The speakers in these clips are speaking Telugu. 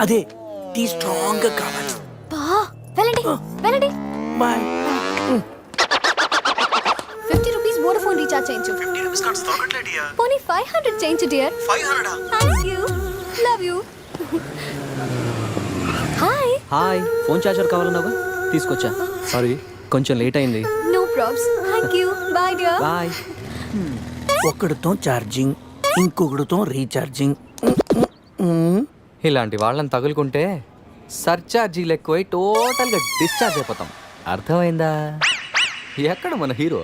అదే టీ స్ట్రాంగ్ గా కావాలి. వెళ్ళండి వెళ్ళండి. బాయ్. 50 రూపీస్ వోడాఫోన్ రీఛార్జ్ చేయించు. 50 rupees cards దొరకట్లే డియర్. పోనీ 500 చేయించు dear. 500 thank you, love you. Hi. Hi, phone charger కావాలన్నావా? తీసుకొచ్చా. సారీ, కొంచెం లేట్ అయింది. No probs. Thank you, bye dear. Bye. ఒకడితో ఛార్జింగ్, ఇంకొకడితో రీఛార్జింగ్. ఇలాంటి వాళ్ళని తగులుకుంటే సర్చార్జీలు ఎక్కువై టోటల్గా డిశ్చార్జ్ అయిపోతాం. అర్థమైందా? ఎక్కడ మన హీరో?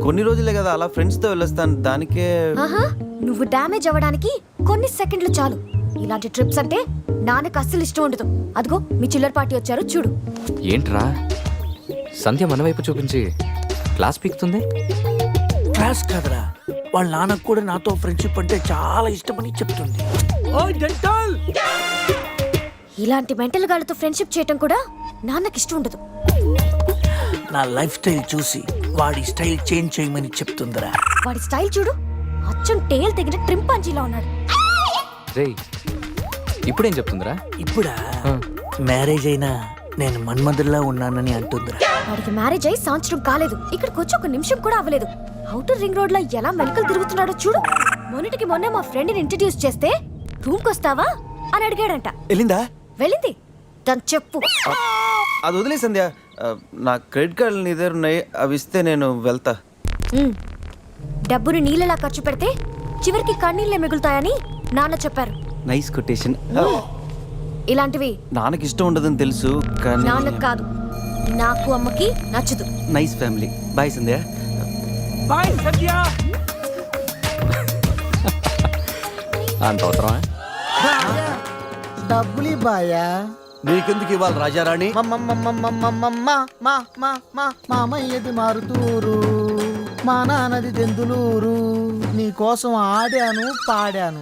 కొన్ని రోజులే కదా అలా ఫ్రెండ్స్ తో వెళ్ళొస్తాను, దానికే. ఆహా, నువ్వు డ్యామేజ్ అవ్వడానికి కొన్ని సెకండ్లు చాలు. ఇలాంటి ట్రిప్స్ అంటే నాన్నకు అస్సలు ఇష్టం ఉండదు. అదిగో మీ చిల్లర పార్టీ వచ్చారు చూడు. ఏంట్రా సంధ్య మన వైపు చూపించి క్లాస్ పీకుతుంది? క్లాస్ కాదురా, వాళ్ళ నాన్నకు కూడా నాతో ఫ్రెండ్షిప్ అంటే చాలా ఇష్టమని చెప్తుంది. ఇలాంటి మెంటల్ గాళ్ళతో ఫ్రెండ్షిప్ చేయటం కూడా నాన్నకి ఇష్టం ఉండదు. నా లైఫ్ స్టైల్ చూసి వాడి స్టైల్ చేంజ్ చేయమని చెప్తుందిరా. వాడి స్టైల్ చూడు, అచ్చం టేల్ తెగిన ట్రింపాంజీలా ఉన్నాడు. రేయ్, ఇప్పుడేం చెప్తుందిరా? ఇప్పుడా మ్యారేజ్ అయినా నేను మన్మధుల్లా ఉన్నానని అంటుందిరా. వాడికి మ్యారేజ్ అయి సంవత్సరం కాలేదు, ఇక్కడికి వచ్చి ఒక నిమిషం కూడా అవ్వలేదు. అవుటర్ రింగ్ రోడ్ లో ఎలా మెలకలు తిరుగుతున్నాడో చూడు. మొన్నటికి మొన్న మా ఫ్రెండ్ ని ఇంట్రడ్యూస్ చేస్తే రూమ్ కొస్తావా అని అడిగాడంట. వెళ్ళిందా? వెళ్ళింది. దాని చెప్పు. అది వదిలే సంధ్య, నా క్రెడిట్ కార్డులు నీ దగ్గర ఉన్నాయి, అవి ఇస్తే నేను వెళ్తా. డబ్బుని నీళ్ళలా ఖర్చు పెడితే చివరికి కన్నీళ్ళే మిగులుతాయని నాన్న చెప్పారు. Nice quotation. ఇలాంటివి నాన్నకి ఇష్టం ఉండదని తెలుసు కానీ. నాన్నకు కాదు, నాకు అమ్మకి నచ్చదు. Nice family. బాయ్ సంధ్య. బాయ్ సత్య. అంత అవసరమా? డబ్బులి బాయా. నీకెందుకు ఇవ్వాలి రాజారాణి? మామయ్యది మారుతూరు, మా నాన్నది దెందులూరు. నీ కోసం ఆడాను పాడాను,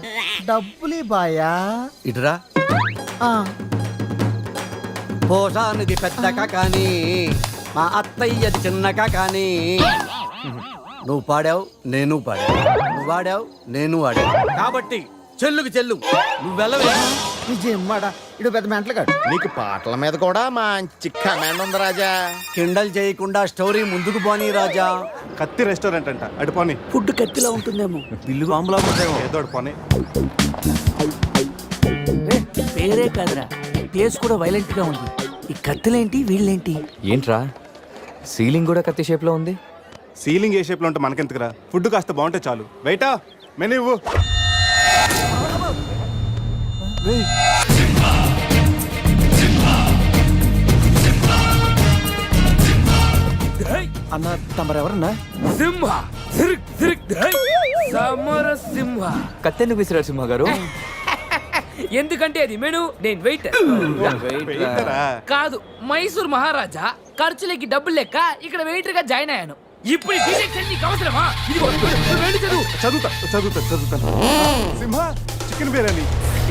డబ్బులి బాయా. ఇటురా. ఆ, పోషానిది పెద్దక కానీ మా అత్తయ్యది చిన్నక కానీ. నువ్వు పాడావు, నేను పాడావు. నువ్వు వాడావు, నేను వాడావు. కాబట్టి చెల్లుకి చెల్లు. నువ్వు వెళ్ళవే. నిజమ్మడా, ఇడు పెద్ద మెంటలుగాడు. నీకు పాటల మీద కూడా మంచి కమాండ్ ఉంది రాజా. కిండల్ చేయకుండా స్టోరీ ముందుకు పోనీ రాజా. కత్తి రెస్టారెంట్ అంట, అటు పోనీ. ఫుడ్ కత్తిలా ఉంటుందేమో. బిల్లు బాంబులా ఉంటాయేమో. ఏదో అటు పోనీ. పేరే కాదురా, ప్లేస్ కూడా వైలెంట్ గా ఉంది. ఈ కత్తులేంటి, వీళ్ళేంటి? ఏంట్రా సీలింగ్ కూడా కత్తి షేప్ లో ఉంది? సీలింగ్ ఏ షేప్ లో ఉంటే మనకెందుకురా, ఫుడ్ కాస్త బాగుంటే చాలు. వెయిటా మెనూ ఇవ్వు. అన్న తమరెవరన్నా? సింహ సమర సింహ. కత్తెందుకు విసిరారు సింహ గారు? ఎందుకంటే అది మెను, నేను వెయిటర్. వెయిటరా? కాదు, మైసూర్ మహారాజా ఖర్చులకి డబ్బులు లెక్క ఇక్కడ వెయిటర్ గా జాయిన్ అయ్యాను. ఇప్పుడు ఈ డీటెయిల్స్ నీకు అవసరమా? ఇదిగో, వెళ్ళి చదువు. చదువుతాను. సింహ చికెన్ బిర్యానీ,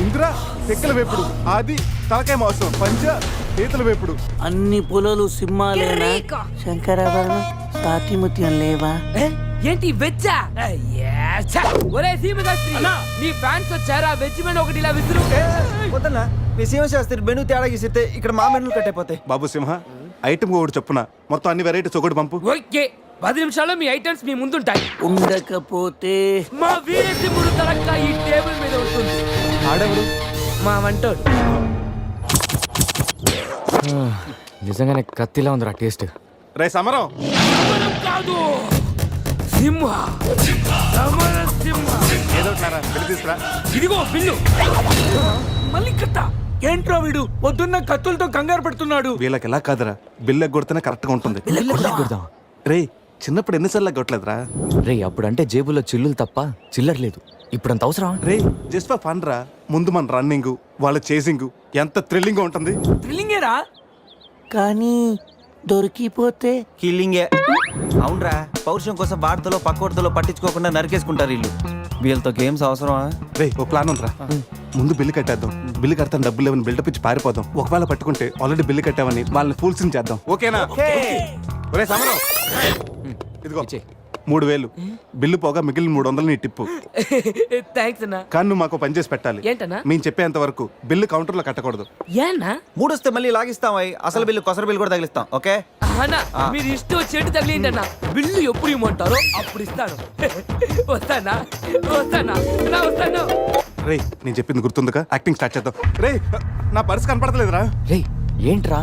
ఇంద్ర తెక్కల వేపుడు, ఆది తలకాయ మాంసం, పంజ పీతల వేపుడు. అన్ని పొలాలు సింహాలేనా? కిరీకా. శంకరాభరణం సాతిముత్యం లేవా? ఏంటి వెజ్జా? ఒరే సీమశాస్త్రి, నీ ఫ్యాన్స్ వచ్చారా? వెజ్ మెను ఒకటి ఇలా విసురు. వద్దన్నా, మీ శివశాస్త్రి మెనూ తేడా గీసితే ఇక్కడ మా మెనూలు కట్టయిపోతాయి. బాబు సింహ, ఐటమ్ ఒకటి చెప్పున మొత్తం అన్ని వెరైటీస్ ఒకటి పంపు. ఓకే, 10 నిమిషాల్లో మీ ఐటమ్స్ మీ ముందుంటాయి. ఉండకపోతే మా వీరసింహుడు తలక్క ఈ టేబుల్ మీద ఉంటుంది. ఆడెవరు? మా వంటోడు. నిజంగానే కత్తిలా ఉందిరా టేస్ట్. రే సమరం. సమరం కాదు, సింహ. సమర సింహ. ఏదో బిల్లు తీసుకురా. ఇదిగో బిల్లు. మళ్ళీ కట్ట. ఏంట్రా వీడు పొద్దున్న కత్తులతో కంగారు పెడుతున్నాడు? వీళ్ళకి ఎలా కాదురా, బిల్లు ఎగ్గొడితేనే కరెక్ట్ గా ఉంటుంది. రే చిన్నప్పుడు ఎన్నిసార్లు ఎగ్గొట్టలేదురా? రే అప్పుడంటే జేబులో చిల్లులు తప్ప చిల్లర లేదు. ఇప్పుడంత అవసరం? రే జస్ట్ ఫర్ ఫన్ రా. ముందు మన రన్నింగ్, వాళ్ళ చేసింగ్ ఎంత థ్రిల్లింగ్ ఉంటుంది. థ్రిల్లింగేరా? కానీ దొరికిపోతే కిల్లింగే. అవునరా, పౌరుషం కోసం వార్తలో పక్కోడతలో పట్టించుకోకుండా నరికేసుకుంటారు వీళ్ళు. వీళ్ళతో గేమ్స్ అవసరమా? రే ఓ ప్లాన్ ఉందిరా. ముందు బిల్లు కట్టేద్దాం. బిల్లు కడతాను డబ్బులు లేవని బిల్డప్ ఇచ్చి పారిపోదాం. ఒకవేళ పట్టుకుంటే ఆల్రెడీ బిల్లు కట్టామని వాళ్ళని ఫూల్సింగ్ చేద్దాం. ఓకేనా? ఒరే సమరం, ఇదిగో ఇచ్చే. 3000 బిల్లు పోగా మిగిలిన 300 నీ టిప్పు. థ్యాంక్స్ అన్నా. కానీ నువ్వు మాకు పని చేసి పెట్టాలి. ఏంటన్నా? మేము చెప్పేంత వరకు బిల్లు కౌంటర్లో కట్టకూడదు. ఏనా 3 వస్తే మళ్ళీ లాగిస్తాం అయ్యి. అసలు బిల్లు కొసర బిల్లు కూడా తగిలిస్తాం. ఓకే అన్నా మీరు ఇష్టం వచ్చేట్టు తగిలిండి అన్న. బిల్లు ఎప్పుడు ఇమ్మంటారో అప్పుడు ఇస్తాను. వస్తానా వస్తానా నా వస్తాను. రే నేను చెప్పింది గుర్తుందిగా? యాక్టింగ్ స్టార్ట్ చేద్దాం. రే నా పర్స్ కనపడతలేదురా. రే ఏంట్రా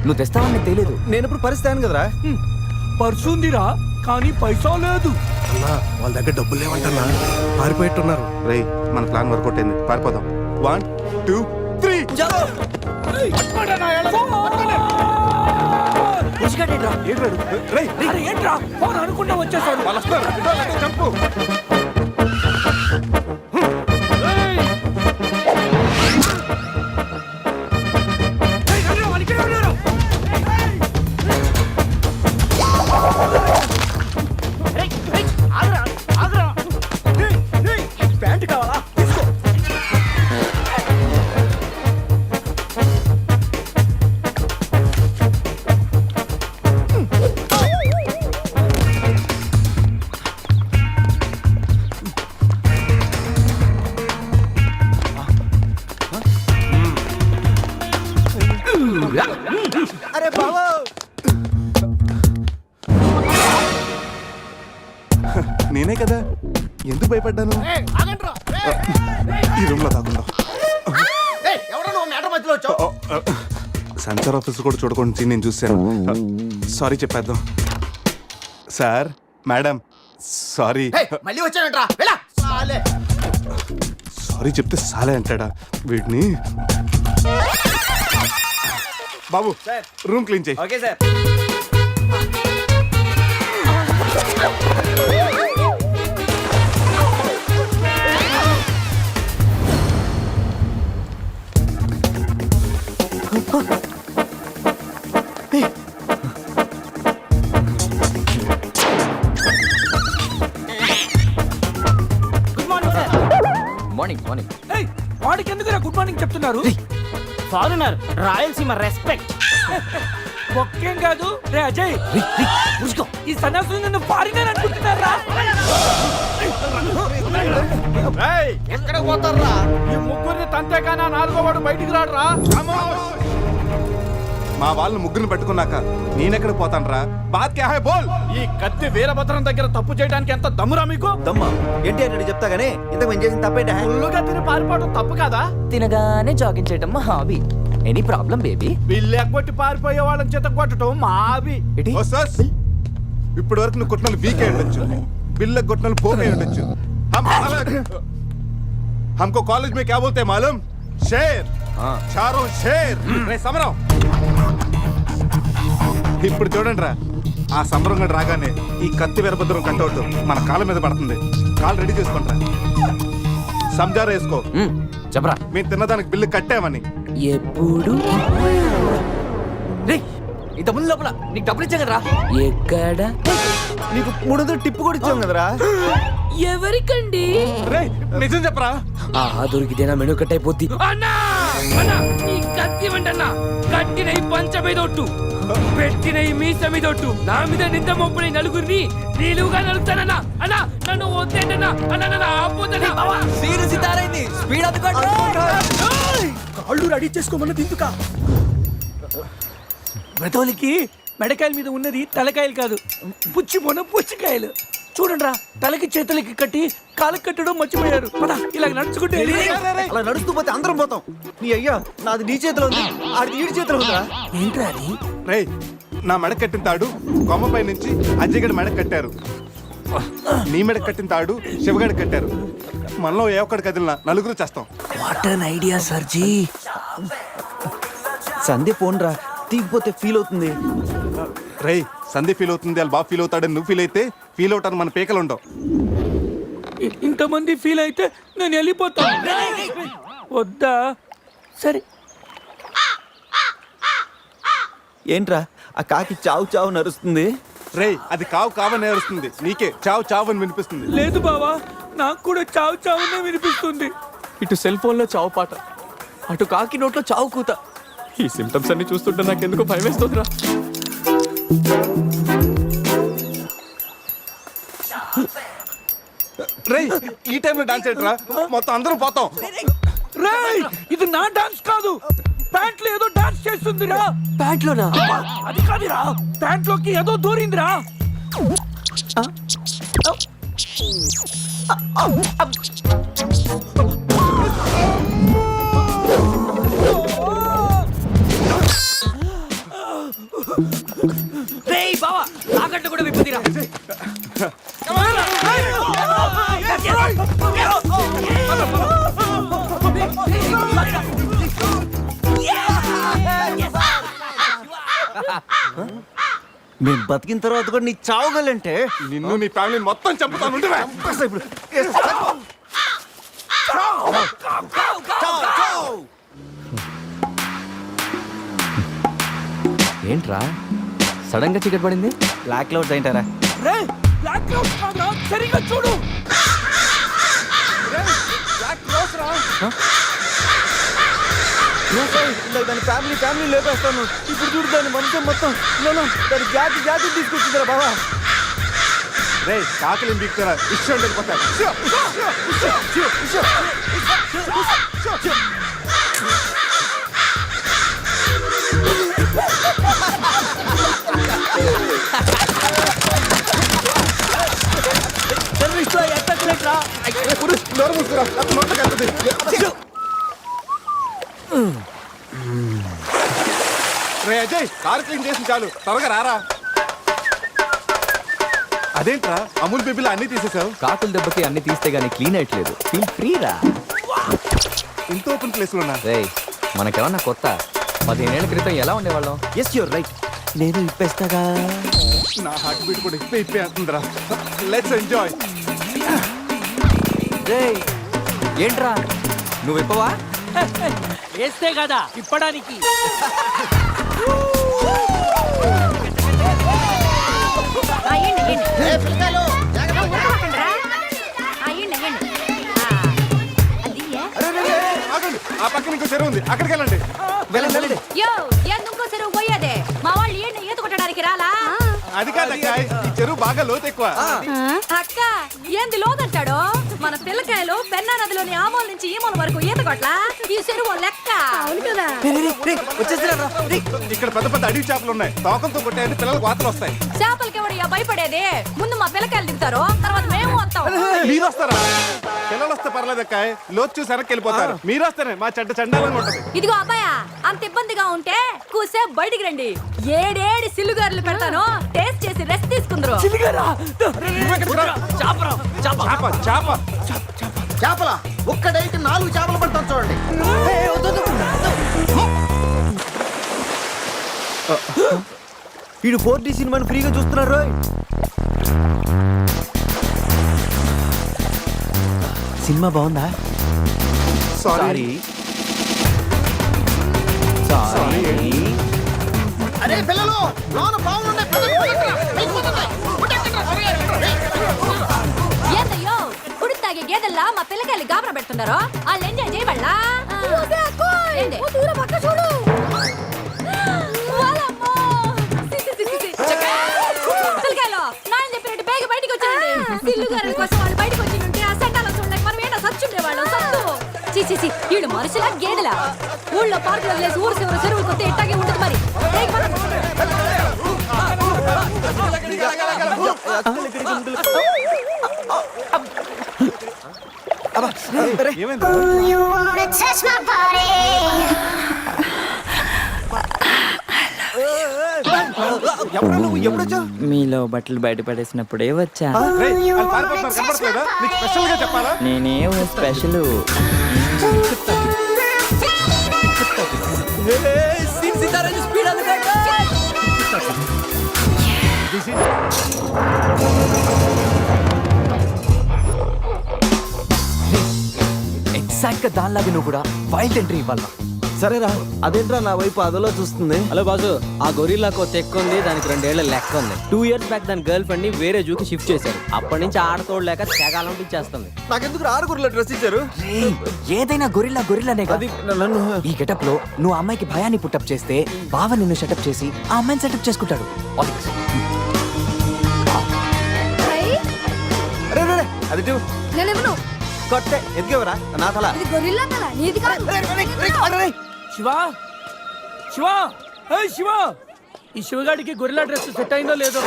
నువ్వు తెస్తావని నాకు తెలియదు. నేను ఇప్పుడు పరిస్థితి కదరా. పర్సుందిరా కానీ పైసా లేదు. వాళ్ళ దగ్గర డబ్బులు లేవంటన్నా, పారిపోయేట్టున్నారు. రే మన ప్లాన్ వర్కౌట్ అయింది, పారిపోదాం. 1 2 3 ఏంట్రా ఫోన్ అనుకుంటా వచ్చేసారు. వాళ్ళు వస్తారు. చంపు. అరే బాబు నేనే కదా, ఎందుకు భయపడ్డాను? ఈ రూమ్ లో కాకుండా సెన్సార్ ఆఫీస్ కూడా చూడకుండా నేను చూశాను. సారీ చెప్పేద్దాం. Sir madam sorry. మళ్ళీ వచ్చానంట్రా. సారీ చెప్తే సాలే అంటాడా వీడిని? బాబు రూమ్ క్లీన్ చేయి. Okay sir. Morning morning. వాడికి ఎందుకు గుడ్ మార్నింగ్ చెప్తున్నారు? Foreigner Rayalaseema respect. ఒక్కేం కాదు రే అజయ్, ఈ సన్యాసులు నిన్ను ఫారినర్ అనుకుంటున్నారా? ఎక్కడ పోతారా? ఈ ముగ్గురిని తంతేకానా 4వ వాడు బయటికి రాడురా. మా వాళ్ళని ముగ్గురిని పెట్టుకున్నాక నేనెక్కడ పోతాను రా? బాత్ క్యా హై బోల్. ఈ కత్తి వీరభద్రం దగ్గర తప్పు చేయడానికి ఎంత దమ్మురా మీకు? దమ్మా ఏంటి అని చెప్తా గానీ ఇంతకు మేము చేసిన తప్పేంట? ఫుల్లుగా తిని పారిపోవడం తప్పు కాదా? తినగానే జాగింగ్ చేయడం మా hobby. Any problem baby? Bill ఎగ్గొట్టి పారిపోయే వాళ్ళని చేత కొట్టడం మా హాబీ. ఓ సస్, ఇప్పటి వరకు నువ్వు కొట్టిన వీక్ అయి ఉండొచ్చు, బిల్ల కొట్టిన పోక్ అయి ఉండొచ్చు. हमको कॉलेज में क्या बोलते हैं मालूम? शेर. चारों शेर. రే సమరం. ఇప్పుడు చూడండి రా, ఆ సమరం గడు రాగానే ఈ కత్తి వీరభద్రం కట్అవుట్ మన కాళ్ళ మీద పడుతుంది. కాళ్ళు రెడీ చేసుకుంటా. సంజారా వేసుకో. చెప్పరా. మేము తిన్నదానికి బిల్లు కట్టామని. ఎప్పుడు రే ఇంత ముందు లోపల నీకు డబ్బులు ఇచ్చా కదరా. ఎక్కడ నీకు 300 టిప్పు కూడా ఇచ్చాం కదరా. ఎవరికండి? రే నిజం చెప్పరా. ఆహా దొరికితేనా మెను కట్ అయిపోద్ది. అన్నా అన్నా ఈ కత్తి వంటన్నా కట్టిన ఈ పంచ మీదొట్టు, పెట్టిన ఈ మీస మీదొట్టు, నా మీద నింద మోపుని నలుగురిని నీలుగా నలుగుతానన్నా. అన్నా నన్ను వద్దేనన్నా. అన్నా నన్ను ఆపోతానా? సీరు సితారైంది. స్పీడ్ అందుకోండి. కాళ్ళు రెడీ చేసుకోమన్నది ఎందుకా? బ్రతోలికి మెడకాయల మీద ఉన్నది తలకాయలు కాదు, పుచ్చికాయలు. చూడండి రా, తలకి చేతులకి కట్టి కాళ్ళకి కట్టడం మర్చిపోయారు. పద ఇలా నడుచుకుంటే అలా నడుస్తూ పోతే అందరం పోతాం. నీ అయ్యా నాది నీ చేతిలో ఉంది, ఆడి ఈడి చేతిలో ఉందిరా. ఏంట్రా అది? రే నా మెడ కట్టిన తాడు కొమ్మపై నుంచి అజయ్ గడి మెడ కట్టారు. నీ మెడ కట్టిన తాడు శివగడి కట్టారు. మనలో ఏ ఒక్కడి కదిలినా నలుగురు చేస్తాం. వాట్ అన్ ఐడియా సర్జీ. సంధ్య ఫోన్ రా, తీగిపోతే ఫీల్ అవుతుంది. రే సందీప్ ఫీల్ అవుతుంది, వాళ్ళు బాగా ఫీల్ అవుతాడని నువ్వు ఫీల్ అయితే ఫీల్ అవుతాను మన పేకలు ఉండవు. ఇంతమంది ఫీల్ అయితే నేను వెళ్ళిపోతాను. వద్దా? సరే. ఏంట్రా ఆ కాకి చావు చావు నరుస్తుంది? రే అది కావని ఏరుస్తుంది, నీకే చావు అని వినిపిస్తుంది. లేదు బావా, నాకు కూడా చావునే వినిపిస్తుంది. ఇటు సెల్ ఫోన్ లో చావు పాట, అటు కాకి నోట్లో చావు కూత. ఈ సిమ్టమ్స్ అన్ని చూస్తుంటే నాకు ఎందుకో భయం వేస్తుందిరా. రేయ్ ఈ టైంలో డాన్స్ ఏంట్రా మొత్తం అందరం పోతాం. రేయ్ ఇది నా డాన్స్ కాదు, ప్యాంట్లో ఏదో డాన్స్ చేస్తుందిరా. ప్యాంట్లోనా? అది కాదురా, ప్యాంట్లోకి ఏదో దూరిందిరా. రేయ్ బావా, తాకట్టు కూడా విప్పుదిరా. మేము బతికిన తర్వాత కూడా నీ చావగలంటే నిన్ను నీ ఫ్యామిలీ మొత్తం చంపుతాను. ఉండు బే. ఇప్పుడు ఏంట్రా సడన్ గా చీకటి పడింది? బ్లాక్ క్లౌడ్స్ ఏంటారా? రేయ్ బ్లాక్ క్లౌడ్స్ కాదురా, సరిగ్గా చూడు. దాని ఫ్యామిలీ లేపేస్తాను. ఇప్పుడు చూడు దాని మొత్తం దాని జాతి తీసుకొచ్చిందిరా బాబా. రే కాకలి దిక్కుతారా ఇష్టం వెళ్ళిపోతారు. నోరు మూసుకురా, నోట్లోకి వెళ్తుంది. రే అజయ్, కారు క్లీన్ చేసి చాలు, త్వరగా రారా. అదేంట్రా అమూల్ బేబీలో అన్ని తీసేసావు? కాకుల దెబ్బకి అన్ని తీస్తే గానీ క్లీన్ అయ్యట్లేదు. ఫీల్ ఫ్రీ రా. ఇంత ఓపెన్ ప్లేస్ లో ఉన్నా. రేయ్ మనకేమన్నా కొత్త? 15 ఏళ్ల క్రితం ఎలా ఉండేవాళ్ళం? Yes you're right. నేను ఇప్పేస్తాగా. నా హార్ట్ బీట్ కూడా ఇప్పే అవుతుందిరా. Let's enjoy. రేయ్ ఏంట్రా నువ్వు ఇప్పవా? వేస్తే కదా ఇప్పడానికి. ఆగండి, ఆ పక్కన ఇంకో చెరువు ఉంది, అక్కడికి వెళ్ళండి. వెళ్ళండి. ఎందుకో చెరువు పోయేదే మా వాళ్ళు ఏంటి ఈత కొట్టడానికి రాలా? అది కాదక్క, ఈ చెరువు బాగా లోతు ఎక్కువ. అక్క ఏంది లోదంటాడు? మన పిల్లకాయలు పెన్నా నదిలోని ఆ మూల నుంచి ఈ మూల వరకు ఈత కొట్లా. ఈ చెరువు లెక్క. అవును కదా. ఇక్కడ పెద్ద పెద్ద అడవి చేపలు ఉన్నాయి, తోకంతో కొట్టాయంటే పిల్లలకు వాతలు వస్తాయి. చేపలకి ఎవడయ్యా భయపడేది? ముందు మా పిల్లకాయలు దిగుతారు, తర్వాత మేము వస్తాం. మీరు వస్తారా? పిల్లలు వస్తే పర్లేదక్క, లోతు చూసి వెనక్కి వెళ్ళిపోతారు. మీరు వస్తేనే మా చెడ్డ చండాలంగా ఉంటది. ఇదిగో అబ్బాయా, అంత ఇబ్బందిగా ఉంటే కూసే బయటికి రండి. ఏడేడి సిల్లుగారులు పెడతాను, టేస్ట్ చేసి రెస్ట్ తీసుకుందరు. చేపల ఒక్కడైతే 4 చేపలు పడతాను చూడండి. వీడు 4D సినిమాని ఫ్రీగా చూస్తున్నారు. సినిమా బాగుందా? సారీ. అరే పిల్లలు, లోన బాగుండే ఏందయ్యో కుడి తాగే గేదెల్లా మా పిల్లకాయలు గాబరా పెడుతున్నారు. వాళ్ళు ఎంజాయ్ చేయబడలా? పిల్లకాయలు నాయన చెప్పినట్టు బేగ బయటికి వచ్చేయండి. సిల్లుగారుల కోసం వాళ్ళు బయటకు వచ్చి ఉంటే ఆ సంటాల చూడలేక మనం ఏంటో సచ్చుండేవాళ్ళం. సత్తు చీచి వీళ్ళు మనుషులా గేదెలా? ఊళ్ళో పార్కులు వదిలేసి ఊరు చివరి చెరువులు కొత్త ఇట్టాగే ఉంటుంది మరి. మీలో బట్టలు బయట పడేసినప్పుడే వచ్చా. చెప్పాలా? నేనేం స్పెషల్. ఎగ్జాక్ట్ గా దానిలాగా నువ్వు కూడా వైల్డ్ ఎంట్రీ ఇవ్వాలి. సరేరా, అదేంట్రా నా వైపు అదలో చూస్తుంది? హలో బాసు, ఆ గొరిల్లాకో తెక్క ఉంది, దానికి 2 ఏళ్ల లెక్క ఉంది. 2 years బ్యాక్ దాని గర్ల్ ఫ్రెండ్ ని వేరే జూకి షిఫ్ట్ చేశారు. అప్పటి నుంచి ఆడతోడలేక తెగాలంపించేస్తుంది. నాకెందుకు 6 డ్రెస్ ఇచ్చారు? ఏదైనా గొరిల్లానే అది నన్ను ఈ గెటప్ లో నువ్వు అమ్మాయికి భయాన్ని పుట్టప్ చేస్తే బావ నిన్ను సెటప్ చేసి ఆ అమ్మాయిని సెటప్ చేసుకుంటాడు. అది ఇటు. నేనేమను కొట్టే ఎందుకెవరా నా తల ఇది గొరిల్లా తల నీది కాదు శివా శివా హే శివా ఈ శివగాడికి గొరిల్లా డ్రెస్ సెట్ అయిందో లేదో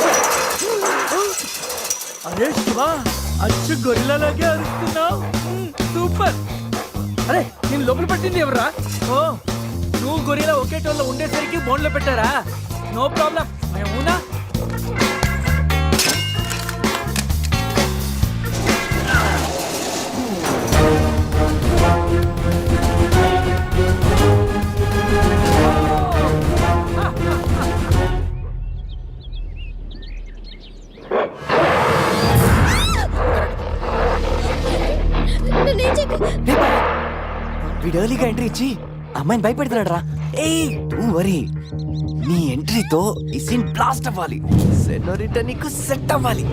అరే శివా అచ్చు గొరిల్లాలాగే అరుస్తున్నావు సూపర్ అరే నేను లోపల పట్టింది ఎవరా ఓ నువ్వు గొరిల్లా ఒకే టోల్లో ఉండేసరికి బోన్లో పెట్టారా నో ప్రాబ్లం అవునా వీడు ఎర్లీగా ఎంట్రీ ఇచ్చి అమ్మాయిని భయపెడుతున్నాడు రా. ఏయ్ డోంట్ వరీ, నీ ఎంట్రీతో ఈ సీన్ బ్లాస్ట్ అవ్వాలి. సెనోరిటా నీకు సెట్ అవ్వాలి.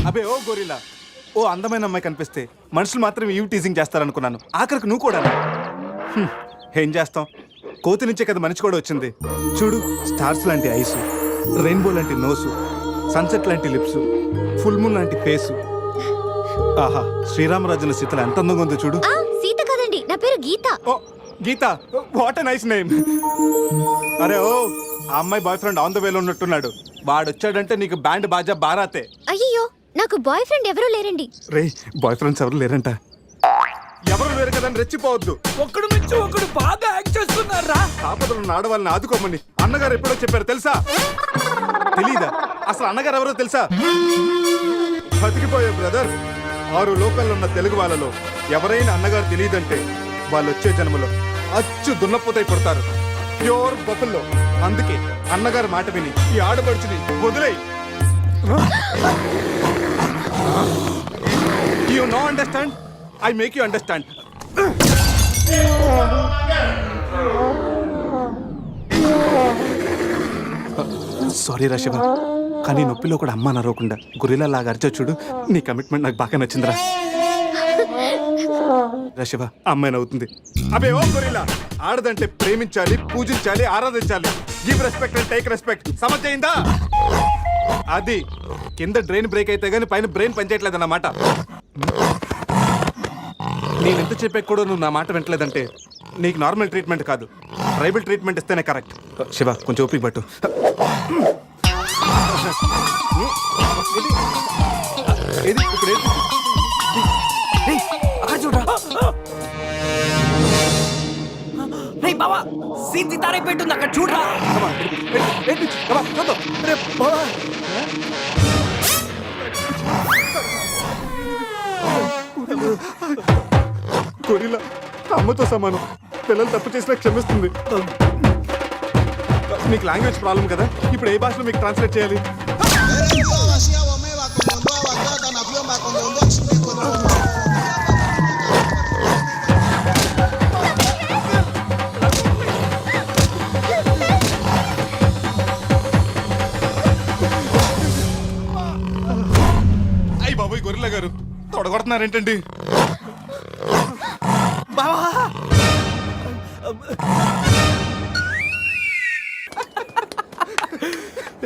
అబే ఓ గొరిల్లా, ఓ అందమైన అమ్మాయి కనిపిస్తే మనుషులు మాత్రం ఈవ్ టీజింగ్ చేస్తారనుకున్నాను. ఆఖరికి నువ్వు కూడా. ఏం చేస్తాం, కోతి నుంచే కదా మనిషి కూడా వచ్చింది. చూడు, స్టార్స్ లాంటి ఐస్, రెయిన్బో లాంటి నోసు, సన్సెట్ లాంటి లిప్స్, ఫుల్ మూన్ లాంటి ఫేసు. ఆహా, శ్రీరామరాజుల సీతలు ఎంత అందంగా ఉందో చూడు. సీత కదండి, నా పేరు గీత. ఓ గీత, వాట్ ఎ నైస్ నేమ్. అరే ఓ, ఆ అమ్మాయి బాయ్ ఫ్రెండ్ ఆన్ ద వేలో ఉన్నట్టున్నాడు. వాడు వచ్చాడంటే నీకు బ్యాండ్ బాజా బారాతే. అయ్యో, నాకు బాయ్ ఫ్రెండ్ ఎవరూ లేరండి. రే, బాయ్ ఫ్రెండ్స్ ఎవరు లేరంట. ఎవరు లేరు కదని రెచ్చిపోవద్దు. ఒకడు మించి ఒకడు బాగా యాక్ట్ చేస్తున్నారా. ఆపదలు ఉన్న ఆడవాళ్ళని ఆదుకోమని అన్నగారు ఎప్పుడో చెప్పారు తెలుసా? తెలీదా? అసలు అన్నగారు ఎవరో తెలుసా? బతికిపోయే బ్రదర్. 6 లోకల్లో ఉన్న తెలుగు వాళ్ళలో ఎవరైనా అన్నగారు తెలియదంటే వాళ్ళు వచ్చే జన్మలో అచ్చు దున్నపోతై పుడతారు. ప్యూర్ బఫల్లో. అందుకే అన్నగారు మాట విని ఈ ఆడపడుచుని వదిలేయి. You know understand? I make you understand. Sorry రా శివ, కానీ నొప్పిలో కూడా అమ్మ నరవకుండా గురిలా లాగా అరిచా చూడు. నీ కమిట్మెంట్ నాకు బాగా నచ్చిందిరా. శివ, అమ్మాయి నవ్వుతుంది. అబే ఓ గొరిల్లా, ఆడదంటే ప్రేమించాలి, పూజించాలి, ఆరాధించాలి. Give respect and take respect. సమజైందా? అది కింద డ్రైన్ బ్రేక్ అయితే గానీ పైన బ్రెయిన్ పనిచేయట్లేదు అన్నమాట. నేను ఎంత చెప్పే కూడా నువ్వు నా మాట వింటలేదంటే నీకు నార్మల్ ట్రీట్మెంట్ కాదు, ట్రైబల్ ట్రీట్మెంట్ ఇస్తేనే కరెక్ట్. శివ, కొంచెం ఓపిక పట్టు. ఏది ఇప్పుడు ఏంటి? అక్కడ చూడరా. రే బావా, సీతి తారే పెట్టుంది అక్కడ చూడరా. చూద్దాం. గొరిల్లా అమ్మతో సమానం. పిల్లలు తప్పు చేసినా క్షమిస్తుంది. మీకు లాంగ్వేజ్ ప్రాబ్లం కదా, ఇప్పుడు ఏ భాషలో మీకు ట్రాన్స్లేట్ చేయాలి? అయ్యి బాబోయ్ గొరిల్లా గారు, తొడగొడుతున్నారేంటండి?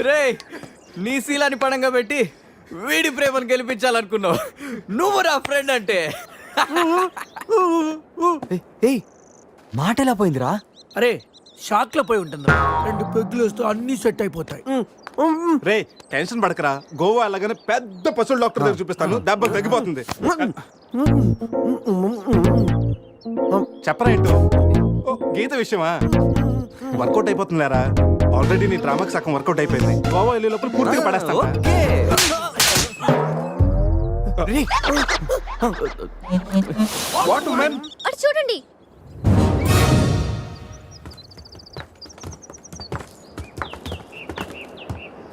రే, నీ శీలాన్ని పడంగా పెట్టి వీడి ప్రేమను గెలిపించాలనుకున్నావు. నువ్వు నా ఫ్రెండ్ అంటే. ఏయ్, మాట ఎలా పోయిందిరా? అరే, షాక్ లో పోయి ఉంటుందా. 2 పెగ్గులు వస్తూ అన్ని సెట్ అయిపోతాయి. రే, టెన్షన్ పడకరా. గోవా అలాగనే పెద్ద పశువుల డాక్టర్ దగ్గర చూపిస్తాను, దెబ్బ తగ్గిపోతుంది. చెప్పరా ఏంటో? ఓ, గీత విషయమా? వర్కౌట్ అయిపోతుంది లేరా. ఆల్రెడీ నీ డ్రామాకి సగం వర్కౌట్ అయిపోయింది. గోవా వెళ్ళే లోపల పూర్తిగా పడేస్తాను. What women? అటు చూడండి.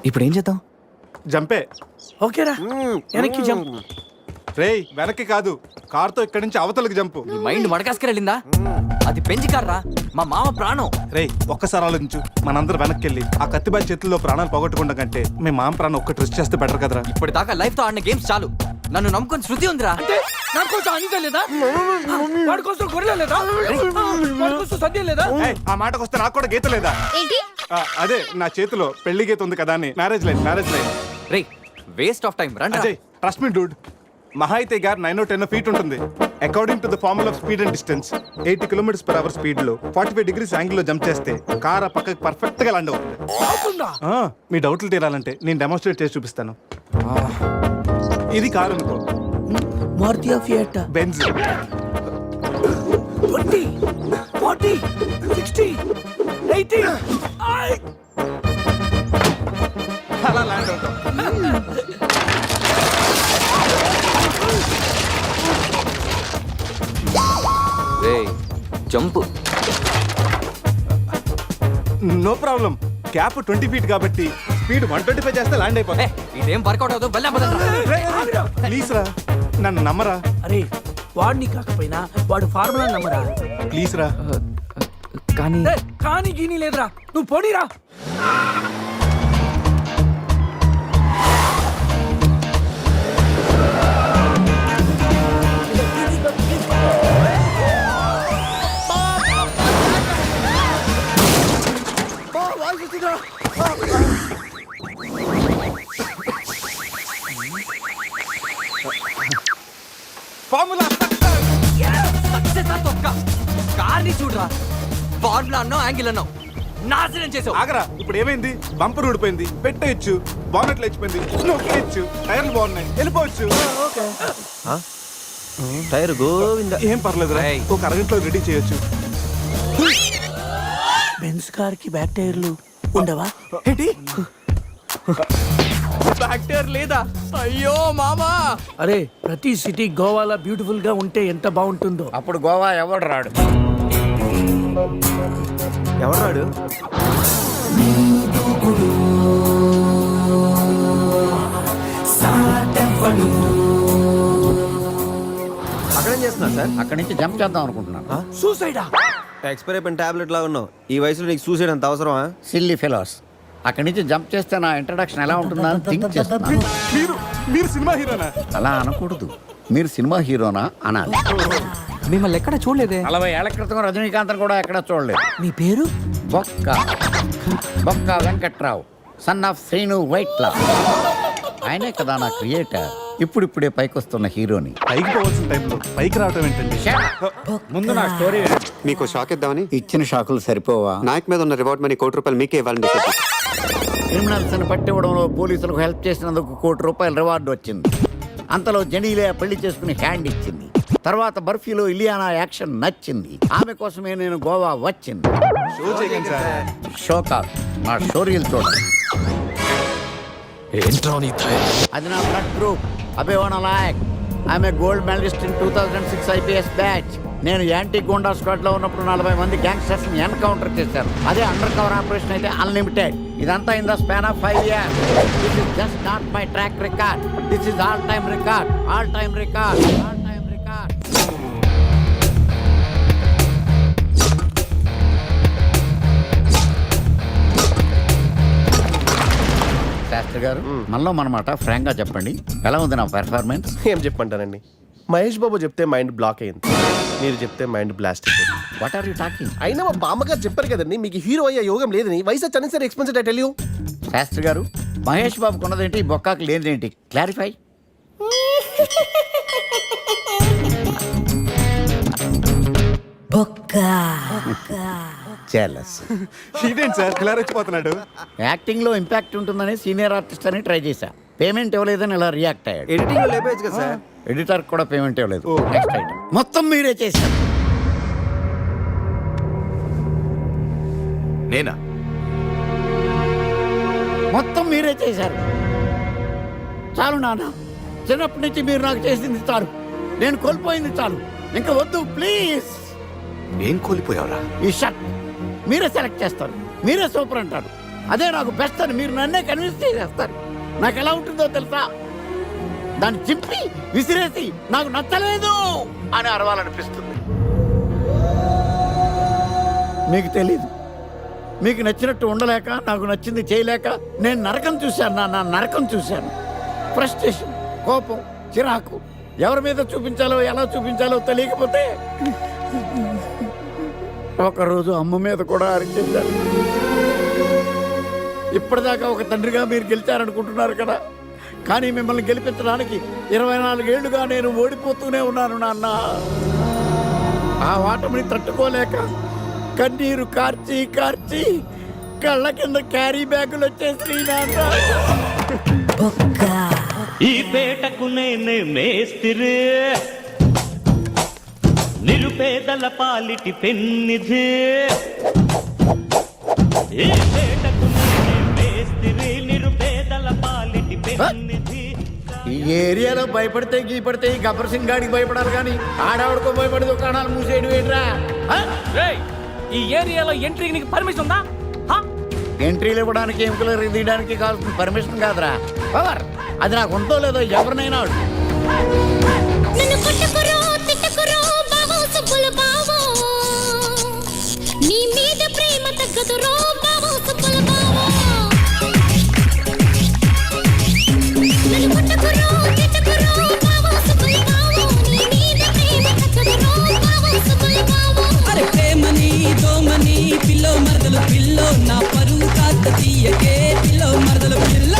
ఇప్పుడు ఏం చేద్దాం? జంపే. ఓకేరా, వెనక్కి జంప్. రేయ్ వెనక్కి కాదు, కార్తో ఇక్కడి నుంచి అవతలకి జంపు. నీ మైండ్ మడకాసుకు వెళ్ళిందా? అది పెంచి కార్రా, మా మామ ప్రాణం. రేయ్ ఒక్కసారి ఆలోచించు, మనందరం వెనక్కి వెళ్ళి ఆ కత్తిబాయి చేతుల్లో ప్రాణాలు పోగొట్టుకుంటాం కంటే మీ మామ ప్రాణం ఒక్కటి రిస్క్ చేస్తే బెటర్ కదరా. ఇప్పటిదాకా లైఫ్ తో ఆడిన గేమ్స్ చాలు. నన్ను నమ్ముకొని శృతి ఉందిరా. అంటే నా కోసం అనిత లేదా? వాడి కోసం గొర్రెల లేదా? వాడి కోసం సద్య లేదా? ఏయ్, ఆ మాటకు వస్తే నాకు కూడా గీత లేదా? ఏంటి? అదే నా చేతిలో పెళ్లి గీత ఉంది కదా అని. Marriage line. Ray waste of time రండి. అజయ్ ట్రస్ట్ మీ డూడ్, మహా అయితే గారు 9-10 ఫీట్ ఉంటుంది. According to the formula of speed and distance 80 km/h speed లో 45 degrees యాంగిల్ లో జంప్ చేస్తే కార్ ఆ పక్కకి పర్ఫెక్ట్ గా ల్యాండ్ అవుతుంది. అవుతుందా? మీ డౌట్లు తీరాలంటే నేను డెమోన్స్ట్రేట్ చేసి చూపిస్తాను. ఇది కారు అనుకో, మారుతి ఫియట్ బెంజ్. 20 40 60 80 అలా ల్యాండ్ అవుతాం. రే జంప్. నో ప్రాబ్లం, క్యాప్ 20 feet కాబట్టి స్పీడ్ 125 చేస్తే ల్యాండ్ అయిపోతాయి. ఇదేం వర్కౌట్ అవుతుంది. వెళ్ళా ప్లీజ్ రా, నన్ను నమ్మరా అరే వాడిని కాకపోయినా వాడు ఫార్ములా నమ్మరా. ప్లీజ్ రా. కానీ కానీ గీని లేదురా, నువ్వు పోనీరా. ఫార్ములా కార్ని చూడరా. ఫార్ములా అన్నావు, యాంగిల్ అన్నావు, నాశనం చేసావు. ఆగరా, ఇప్పుడు ఏమైంది? బంపర్ ఊడిపోయింది, పెట్టేయచ్చు. బానెట్లు లేచిపోయింది, నొక్కేయచ్చు. టైర్లు బాగున్నాయి, వెళ్ళిపోవచ్చు. టైర్ గోవింద. ఏం పర్లేదు, ఒక అరగంటలో రెడీ చేయొచ్చు. బెంజ్ కార్ కి బ్యాక్ టైర్లు ఉండవా? ఏంటి బ్యాక్ టైర్ లేదా? అయ్యో మామా. అరే ప్రతి సిటీ గోవాలో బ్యూటిఫుల్ గా ఉంటే ఎంత బాగుంటుందో. అప్పుడు గోవా ఎవడు రాడు. ఎవరు రాడు? అక్కడేం చేస్తున్నా సార్? అక్కడి నుంచి జంప్ చేద్దాం అనుకుంటున్నాను. సూసైడా? ఎక్స్పైర్ అయిపోయిన టాబ్లెట్ లాగా ఉన్నావు. ఈ వయసులో నీకు సూసైడ్ అంత అవసరమా? Silly fellows. అక్కడి నుంచి జంప్ చేస్తే నా ఇంట్రడక్షన్ ఎలా ఉంటుందా అని థింక్ చేస్తున్నాను. మీరు సినిమా హీరోనా? అలా అనకూడదు, మీరు సినిమా హీరోనా అనాలి. మిమ్మల్ని ఎక్కడ చూడలేదే. 40 ఏళ్ల క్రితం రజనీకాంత్ కూడా ఎక్కడ చూడలేదు. మీ పేరు? బొక్క వెంకట్రావు, సన్ ఆఫ్ శ్రీను వైట్లా. ఆయనే కదా నా క్రియేటర్. ఇప్పుడిప్పుడే పైకొస్తున్న హీరోని. పైకి పోవాల్సిన టైంలో పైకి రావటం ఏంటండి? ముందు నా స్టోరీ మీకు షాక్ ఇద్దామని. ఇచ్చిన షాకులు సరిపోవా? నాయక్ మీద ఉన్న రివార్డ్ మనీ ₹1,00,00,000 మీకే ఇవ్వాలని డిసైడ్ చేశాను. క్రిమినల్స్ ని పట్టివ్వడంలో పోలీసులకు హెల్ప్ చేసినందుకు ₹1,00,00,000 రివార్డు వచ్చింది. అంతలో జెనీలే పెళ్లి చేసుకుని హ్యాండ్ ఇచ్చింది. తర్వాత బర్ఫీలో ఇలియానా యాక్షన్ నచ్చింది. ఆమె కోసమే నేను గోవా వచ్చింది. షో కాదు, నా స్టోరీలు చూడండి. అది నా బ్లడ్ గ్రూప్, అభివాన లాయక్. ఆమె gold medalist in 2006 IPS batch. నేను యాంటీ గోండా స్క్వాడ్ లో ఉన్నప్పుడు 40 మంది గ్యాంగ్స్టర్స్ ని ఎన్కౌంటర్ చేశారు. అదే అండర్ కవర్ ఆపరేషన్ అయితే అన్లిమిటెడ్. ఇదంతా in the span of 5 years. This is just not my track record, this is all time record. Shastri garu, మనలో మనమాట ఫ్రాంక్ గా చెప్పండి, ఎలా ఉంది నా పెర్ఫార్మెన్స్? ఏం చెప్పంటానండి, మహేష్ బాబు చెప్తే మైండ్ బ్లాక్ అయింది, మీరు చెప్తే మైండ్ బ్లాస్ట్ అయిపోయింది. What are you talking? అయినా మా బామ్మగారు చెప్పారు కదండి మీకు హీరో అయ్యే యోగం లేదని. వయసు వచ్చాను సరే experienced I tell you. Shastri garu, Mahesh బాబుకు ఉన్నదేంటి, బొక్కాకి లేనిదేంటి? క్లారిఫై. ఇదేంటి సార్ ఇలా రెచ్చిపోతున్నాడు? యాక్టింగ్ లో ఇంపాక్ట్ ఉంటుందని సీనియర్ ఆర్టిస్ట్ అని ట్రై చేశా. పేమెంట్ ఇవ్వలేదని ఇలా రియాక్ట్ అయ్యాడు. ఎడిటింగ్ లో లేపేయచ్చు కదా సార్. ఎడిటర్ కూడా పేమెంట్ ఇవ్వలేదు. నెక్స్ట్ ఐటమ్ మొత్తం మీరే చేశారు. నేనా? మొత్తం మీరే చేశారు. చాలు నాన్న, చిన్నప్పటి నుంచి మీరు నాకు చేసింది చాలు, నేను కోల్పోయింది చాలు, ఇంకా వద్దు ప్లీజ్. ఏం కోల్పోయావురా? ఈ షర్ట్ మీరే సెలెక్ట్ చేస్తారు, మీరే సూపర్ అంటారు. అదే నాకు బెస్ట్ అని మీరు నన్నే కన్విన్స్ చేసేస్తారు. నాకు ఎలా ఉంటుందో తెలుసా? దాన్ని చింపి విసిరేసి నాకు నచ్చలేదు అని అరవాలనిపిస్తుంది. మీకు తెలీదు, మీకు నచ్చినట్టు ఉండలేక, నాకు నచ్చింది చేయలేక నేను నరకం చూశాను. నా నరకం చూశాను. ఫ్రస్ట్రేషన్, కోపం, చిరాకు, ఎవరి మీద చూపించాలో ఎలా చూపించాలో తెలియకపోతే ఒకరోజు అమ్మ మీద కూడా అరిచేశాను. ఇప్పటిదాకా ఒక తండ్రిగా మీరు గెలిచారనుకుంటున్నారు కదా, కానీ మిమ్మల్ని గెలిపించడానికి 24 ఏళ్లుగా నేను ఓడిపోతూనే ఉన్నాను నాన్న. ఆ ఓటమిని తట్టుకోలేక కన్నీరు కార్చి కార్చి కళ్ళ కింద క్యారీ బ్యాగులు వచ్చేసి నాన్న. ఈ పేటకు నేనే మేస్తిరి, నిరుపేదల పాలిటి పెన్నిధి. ఈ పేటకు నేనే మేస్తిరి, నిరుపేదల పాలిటి పెన్నిధి. ఈ ఏరియాలో భయపడితే గీపడితే ఈ గబ్బర్ సింగ్ గాడికి భయపడాలి కానీ ఆడవాడికో భయపడి దుకాణాలు మూసేయడం ఏంట్రా? ఈ ఏరియాలో ఎంట్రీకి నీకు పర్మిషన్ ఉందా? ఎంట్రీలు ఇవ్వడానికి ఎముకలు తీయడానికి కావాల్సిన పర్మిషన్ కాదురా, పవర్. అది నాకు ఉందో లేదో ఎవరినైనా అడుగు. నన్ను కొట్టుకురో తిట్టుకురో బావో సుబ్బులు బావో, నీ మీద ప్రేమ తగ్గదురో బావో సుబ్బులు బావో. నన్ను కొట్టుకురో తిట్టుకురో బావో సుబ్బులు బావో, నీ మీద ప్రేమ తగ్గదురో బావో సుబ్బులు బావో. అరే ప్రేమని దోమని పిల్లో మరదలు పిల్లో, నా పరువు కాస్త తీయకే పిల్లో మరదలు పిల్ల.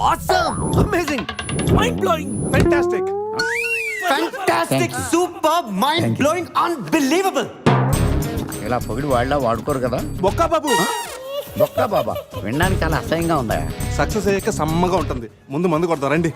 Awesome! Amazing! Mind-blowing! Fantastic! Fantastic! Superb! Mind-blowing! Unbelievable! ఇలా పొగిడి వాళ్ళ వాడుకోరు కదా. బొక్కా బాబు, బొక్కా బాబా వినడానికి చాలా అసహ్యంగా ఉందా? సక్సెస్ అయ్యాక సమ్మగా ఉంటుంది. ముందు మందు కొడతాం రండి.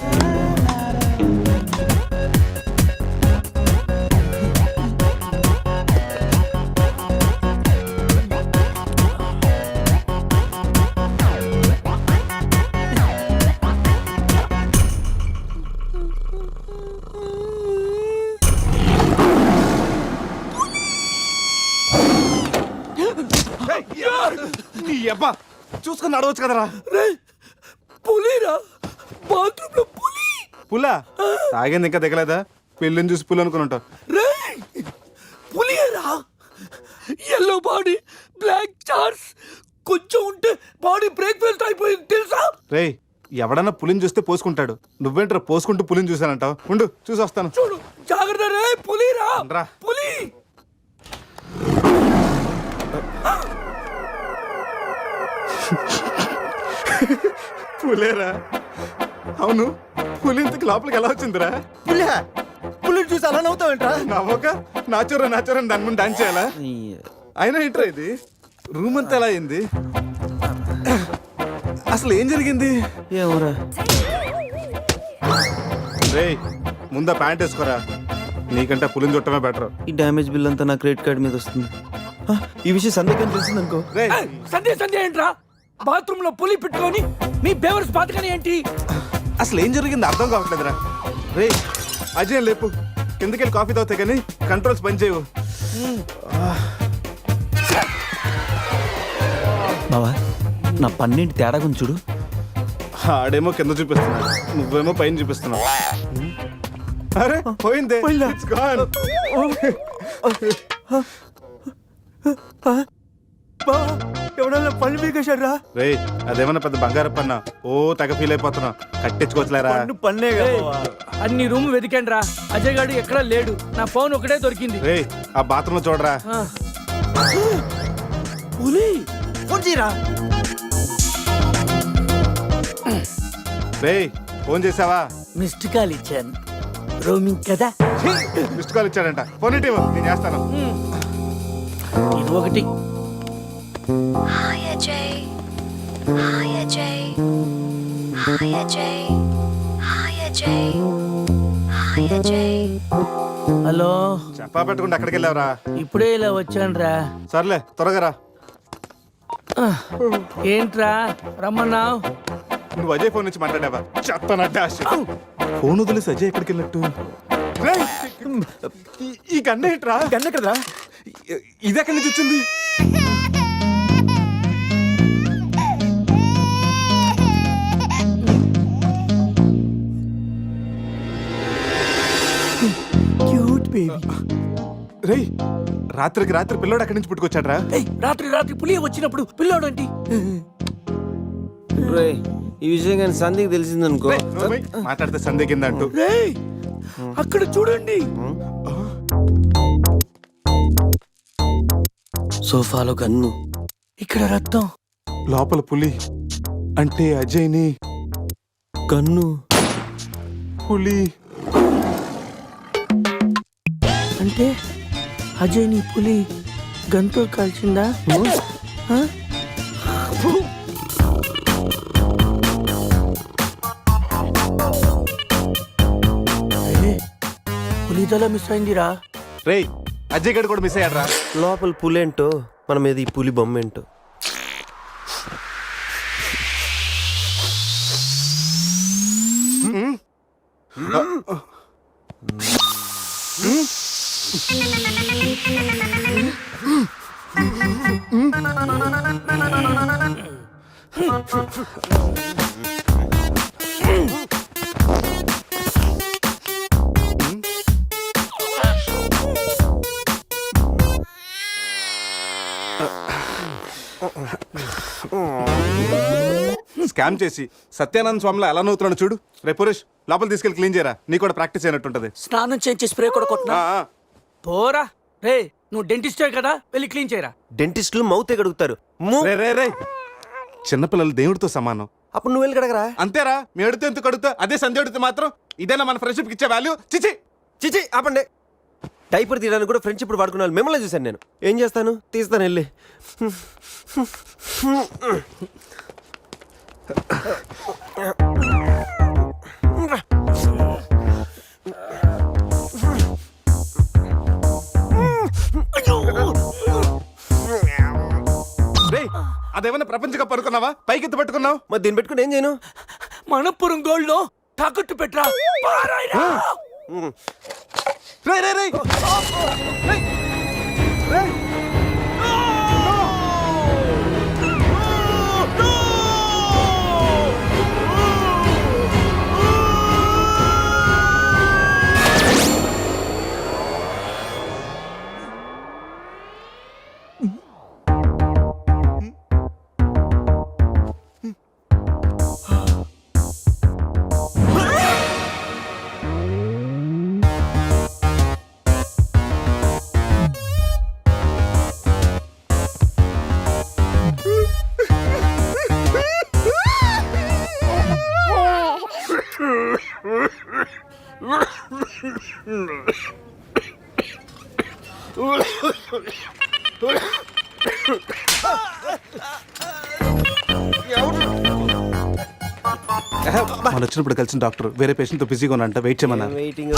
నీ అబ్బా చూసుకొని నడవచ్చు కదరా. పులిరా, బాత్రూమ్ లో పులి. పులా తాగింది ఇంకా దిగలేదా? పెళ్ళిని చూసి పులి అనుకుని ఉంటావు. పులిరా, ఎల్లో బాడీ, బ్లాక్ చార్స్, కొంచెం ఉంటే బాడీ బ్రేక్ఫాస్ట్ అయిపోయింది తెలుసా? రేయ్, ఎవడన్నా పులిని చూస్తే పోసుకుంటాడు. నువ్వేంట్రా పోసుకుంటూ పులిని చూసానంటావు? ఉండు చూసి వస్తాను. చూడు జాగ్రత్త రే, పులిరా, రా. పులి. పులేరా? అవును, పులి ఇంతకు లోపలికి ఎలా వచ్చిందిరా? పులిని చూసి అలా నవ్వుతావేంట్రా? నవ్వక నాచురా నాచురా దాని ముందు డాన్స్ చేయాలా? అయినా ఏంట్రా ఇది? రూమ్ అంతా ఎలా అయింది? అసలు ఏం జరిగింది? ఏమోరా. రేయ్, ముందా ప్యాంట్ వేసుకోరా. నీకంటే పులిని చుట్టమే బెటర్. ఈ డ్యామేజ్ బిల్ అంతా నా క్రెడిట్ కార్డ్ మీద వస్తుంది. ఈ విషయం సందేహం తెలిసిందనుకో. సంధ్య ఏంట్రా? బాత్రూమ్ లో పులి పెట్టుకొని మీ బేవర్స్ బాతకని ఏంటి? అసలు ఏం జరిగింది అర్థం కావట్లేదురా. రే అజయ్ లేపు, కిందకెళ్ళి కాఫీ తాగుతాయి కానీ కంట్రోల్స్ పని చేయవు. బావా, నా పన్నెండు తేడా గురించి చూడు. ఆడేమో కింద చూపిస్తున్నాడు, నువ్వేమో పైన చూపిస్తున్నావు. అరే పోయిందే. It's gone. ఎవడన్నా పళ్ళు పీకేశాడ్రా? రే అదేమన్నా పెద్ద బంగారు పన్నా? ఓ తెగ ఫీల్ అయిపోతున్నా. కట్టించుకోవచ్చులేరా. పన్నే అన్ని రూమ్ వెతికాను రా, అజయ్ గాడు ఎక్కడా లేడు. నా ఫోన్ ఒకటే దొరికింది. రే ఆ బాత్రూమ్ లో చూడరా. పులి ఫోన్ చేయరా. రే ఫోన్ చేసావా? మిస్డ్ కాల్ ఇచ్చాను, రోమింగ్ కదా. మిస్డ్ కాల్ ఇచ్చాడంట. ఫోన్ ఇటీవ్, నేను చేస్తాను. ఇది ఒకటి. Hi Ajay, hi Ajay, hi Ajay, hi Ajay, hi Ajay. Hello, చెప్పా పెట్టుకుంటే అక్కడికి వెళ్ళావరా? ఇప్పుడే ఇలా వచ్చాను రా. సర్లే త్వరగా రా. ఏంట్రా రమ్మన్నావు? నువ్వు అజయ్ ఫోన్ నుంచి మాట్లాడావా? చెప్తానట్టే. ఫోన్ వదిలేసి అజయ్ ఎక్కడికి వెళ్ళట్టు? ఈ గన్న ఏంట్రా? గన్న కదా. ఇది ఎక్కడి నుంచి వచ్చింది? రేయ్ రాత్రికి రాత్రి పిల్లోడు అక్కడి నుంచి పుట్టుకొచ్చాడ్రా. రాత్రి పులి వచ్చినప్పుడు పిల్లోడంటి. ఈ విషయం కానీ సంధికి తెలిసిందనుకో. రేయ్, నోర్మై, మాట్లాడితే సందేహిందంటూ. రేయ్ అక్కడ చూడండి. సోఫాలో గన్ను, ఇక్కడ రక్తం. లోపల పులి అంటే అజయ్ని గన్ను, పులి అంటే అజయ్ నీ పులి గంతో కాల్చిందా? ఆ? ఏ, పులి తల మిస్ అయిందిరా. రేయ్ అజయ్ గడు కూడా మిస్ అయ్యాడ్రా. లోపల పులేంటో మన మీద ఈ పులి బొమ్మ ఏంటో. స్కామ్ చేసి సత్యానంద స్వామిలో ఎలా నవ్వుతున్నాడు చూడు. రే పురేష్ లోపల తీసుకెళ్ళి క్లీన్ చేయరా, నీ కూడా ప్రాక్టీస్ అయినట్టుంటది. స్నానం చేయించి స్ప్రే కూడా కొట్టినా పోరా. రే నువ్వు డెంటిస్టే కదా, వెళ్ళి క్లీన్ చేయరా. డెంటిస్టులు మౌత్ గడుగుతారు. రే రే రే చిన్నపిల్లలు దేవుడితో సమానం. అప్పుడు నువ్వు వెళ్ళి కడగరా. అంతేరా, మీ అడితే ఎందుకు అడుగుతా, అదే సంధ్య అడిగితే మాత్రం ఇదేనా మన ఫ్రెండ్షిప్ ఇచ్చే వాల్యూ? చిచి చిచి ఆపండి. డైపర్ తీయడానికి కూడా ఫ్రెండ్షిప్ ఇప్పుడు వాడుకున్నాను. మిమ్మల్ని చూశాను నేను. ఏం చేస్తాను, తీస్తాను వెళ్ళి. రేయ్ అదేమన్నా ప్రపంచ కప్ అనుకున్నావా? పైకి ఎత్తు పట్టుకున్నావు. మరి దీన్ని పెట్టుకుని ఏం చేయను? మనపురం గోల్డ్ లో తాకట్టు పెట్టరా. రేయ్ రేయ్ రేయ్ రేయ్ రేయ్ మనం వచ్చినప్పుడు కలిసిన డాక్టర్ వేరే పేషెంట్ తో బిజీగా ఉన్నంట, వెయిట్ చేయమన్నారు. వెయిటింగ్.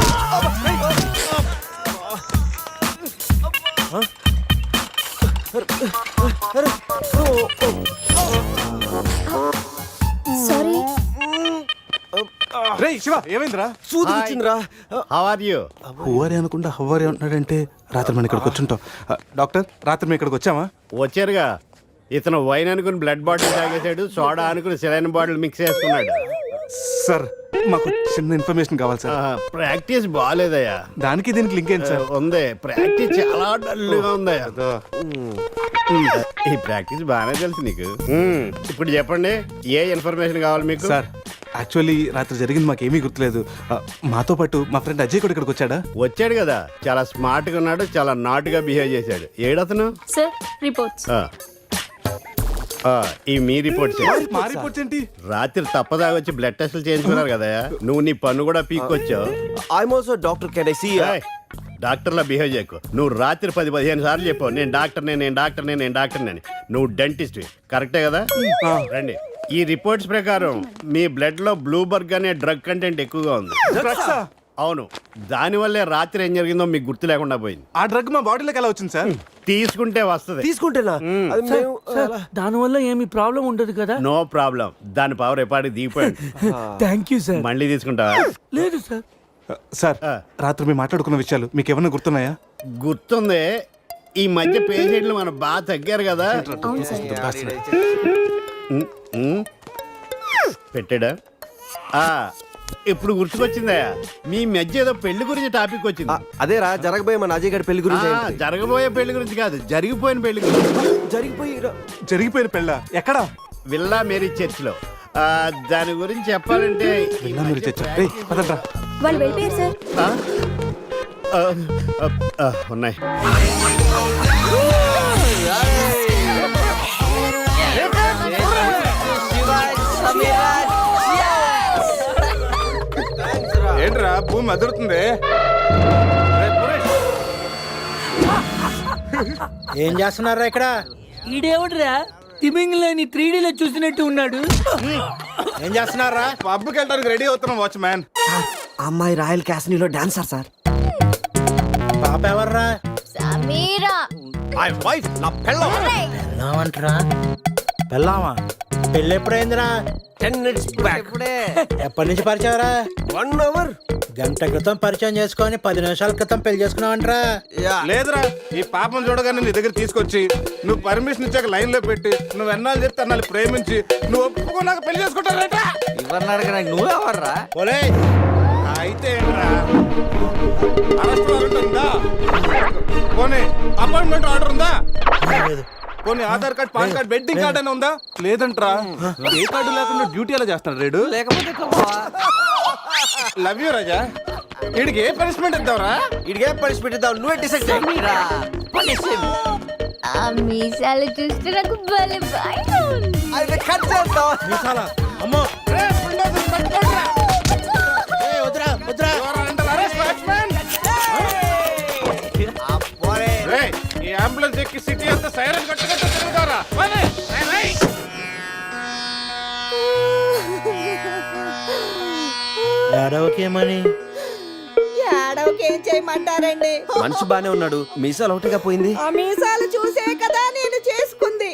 సారీ. రేయ్ శివ ఏమైందిరా? సూది వచ్చిందిరా. How are you? హువారి అనుకుంటా హువారి అంటున్నాడంటే రాత్రి మనం ఇక్కడికి వచ్చుంటాం. డాక్టర్ రాత్రి మేము ఇక్కడికి వచ్చామా? వచ్చారుగా. ఇతను వైన్ అనుకుని బ్లడ్ బాటిల్ తాగేశాడు, సోడా అనుకుని సెలైన్ బాటిల్ మిక్స్ చేసుకున్నాడు. సార్ మాకు చిన్న ఇన్ఫర్మేషన్ కావాలి సార్. ప్రాక్టీస్ బాగాలేదయ్యా. దానికి దీనికి లింక్ ఏంటి సార్? ఉంది, ప్రాక్టీస్ చాలా డల్గా ఉందయ్యా. ఈ ప్రాక్టీస్ బాగానే తెలుసు నీకు. ఇప్పుడు చెప్పండి, ఏ ఇన్ఫర్మేషన్ కావాలి మీకు? సార్ యాక్చువల్లీ రాత్రి జరిగింది మాకేమీ గుర్తులేదు. మాతో పాటు మా ఫ్రెండ్ అజయ్ కూడా ఇక్కడికి వచ్చాడా? వచ్చాడు కదా, చాలా స్మార్ట్ గా ఉన్నాడు, చాలా నాట్ గా బిహేవ్ చేశాడు. ఏడతను? Sir reports. ఈ మీ రిపోర్ట్స్. మా రిపోర్ట్స్ ఏంటి? రాత్రి తప్పదా వచ్చి బ్లడ్ టెస్ట్లు చేయించుకున్నారు కదా, నువ్వు నీ పన్ను కూడా పీక్కొచ్చావు. I'm also doctor. Can I see? డాక్టర్లా బిహేవ్ చేయకు. నువ్వు రాత్రి 10-15 సార్లు చెప్పావు నేను డాక్టర్ని అని. నువ్వు డెంటిస్ట్, కరెక్టే కదా? రండి. ఈ రిపోర్ట్స్ ప్రకారం మీ బ్లడ్ లో బ్లూబర్గ్ అనే డ్రగ్ కంటెంట్ ఎక్కువగా ఉంది. అవును, దానివల్లే రాత్రి ఏం జరిగిందో మీకు గుర్తు లేకుండా పోయింది. ఆ డ్రగ్ మా బాడీలోకి ఎలా వచ్చింది సార్? తీసుకుంటే వస్తుంది. తీసుకుంటేనా? దానివల్ల ఏమి ప్రాబ్లం ఉండదు కదా? No problem. దాని పవర్ ఎప్పటికి దిగిపోయాడు. Thank you sir. మళ్ళీ తీసుకుంటావా? లేదు సార్. సార్ రాత్రి మేము మాట్లాడుకున్న విషయాలు మీకు ఏమైనా గుర్తున్నాయా? గుర్తుంది. ఈ మధ్య పేషెంట్లు మనం బాగా తగ్గారు కదా. పెట్టాడా? ఇప్పుడు గుర్తుకొచ్చిందయ్యా మీ మధ్య ఏదో పెళ్లి గురించి టాపిక్ వచ్చింది. అదేరా జరగబోయే మన అజయ్ గారి పెళ్లి గురించి ఏంటి? జరగబోయే పెళ్లి గురించి కాదు, జరిగిపోయిన పెళ్లి గురించి. జరిగిపోయిన పెళ్ళ ఎక్కడ? విల్లా మేరీ చర్చ్ లో. దాని గురించి చెప్పాలంటే పదండ్రా. వాళ్ళు వెళ్ళిపోయారు సార్. ఉన్నాయి. ఏంట్రా భూమి అదురుతుంది? ఏం చేస్తున్నారా ఇక్కడ? ఈడేవడరా తిమింగ్లని 3Dలో చూసినట్టు ఉన్నాడు. ఏం చేస్తున్నారా? పబ్కి వెళ్ళడానికి రెడీ అవుతున్నాం వాచ్మ్యాన్. అమ్మాయి రాయల్ క్యాసినీలో డాన్సర్ సార్. పాప ఎవర్రా? సమీరా. నా పెళ్ళం. పెళ్ళామంటరా? పెళ్ళామా? పెళ్ళి ఎప్పుడైందిరా? 10 minutes back. ఎప్పటి నుంచి పరిచయంరా? 1 hour. గంట క్రితం పరిచయం చేసుకొని 10 నిమిషాల క్రితం పెళ్లి చేసుకున్నావంటరా? లేదురా, ఈ పాపం చూడగానే నీ దగ్గర తీసుకొచ్చి నువ్వు పర్మిషన్ ఇచ్చాక లైన్ లో పెట్టి నువ్వు ఎన్నాళ్ళు చెప్తే అన్నాళ్ళు ప్రేమించి నువ్వు ఒప్పుకున్నాక పెళ్లి చేసుకుంటారట. నువ్వు ఎవర్రా? ఓలే అయితే ఏంట్రా? అరెస్ట్ వారెంట్ ఉందా? పోనీ అపాయింట్మెంట్ ఆర్డర్ ఉందా? పోనీ Aadhaar card, pan card, wedding card అని ఉందా? లేదంట్రా. ఏ కార్డు లేకుండా డ్యూటీ ఎలా చేస్తాడు రేడు? లేకపోతే లవ్ యూ రాజా. వీడికి ఏ పనిష్మెంట్ ఇద్దాంరా? ఇడిగే పనిష్మెంట్ ఇద్దాం, నువ్వే డిసైడ్ చేయి. ఆ మీసాలు చూస్తే నాకు భలే భయం ఉంది. అయితే కట్ చేద్దాం. మీసాలా? అమ్మో వద్దురా వద్దురా. ఈ అంబులెన్స్ ఎక్కి సిటీ అంతా సైరన్ కట్టుకుంటూ తిరుగుతారా? ఏడవకేమని? ఏం చేయమంటారండి? మనిషి బానే ఉన్నాడు, మీసాలు ఒకటిగా పోయింది. ఆ మీసాలు చూసే కదా నేను చేసుకుంది.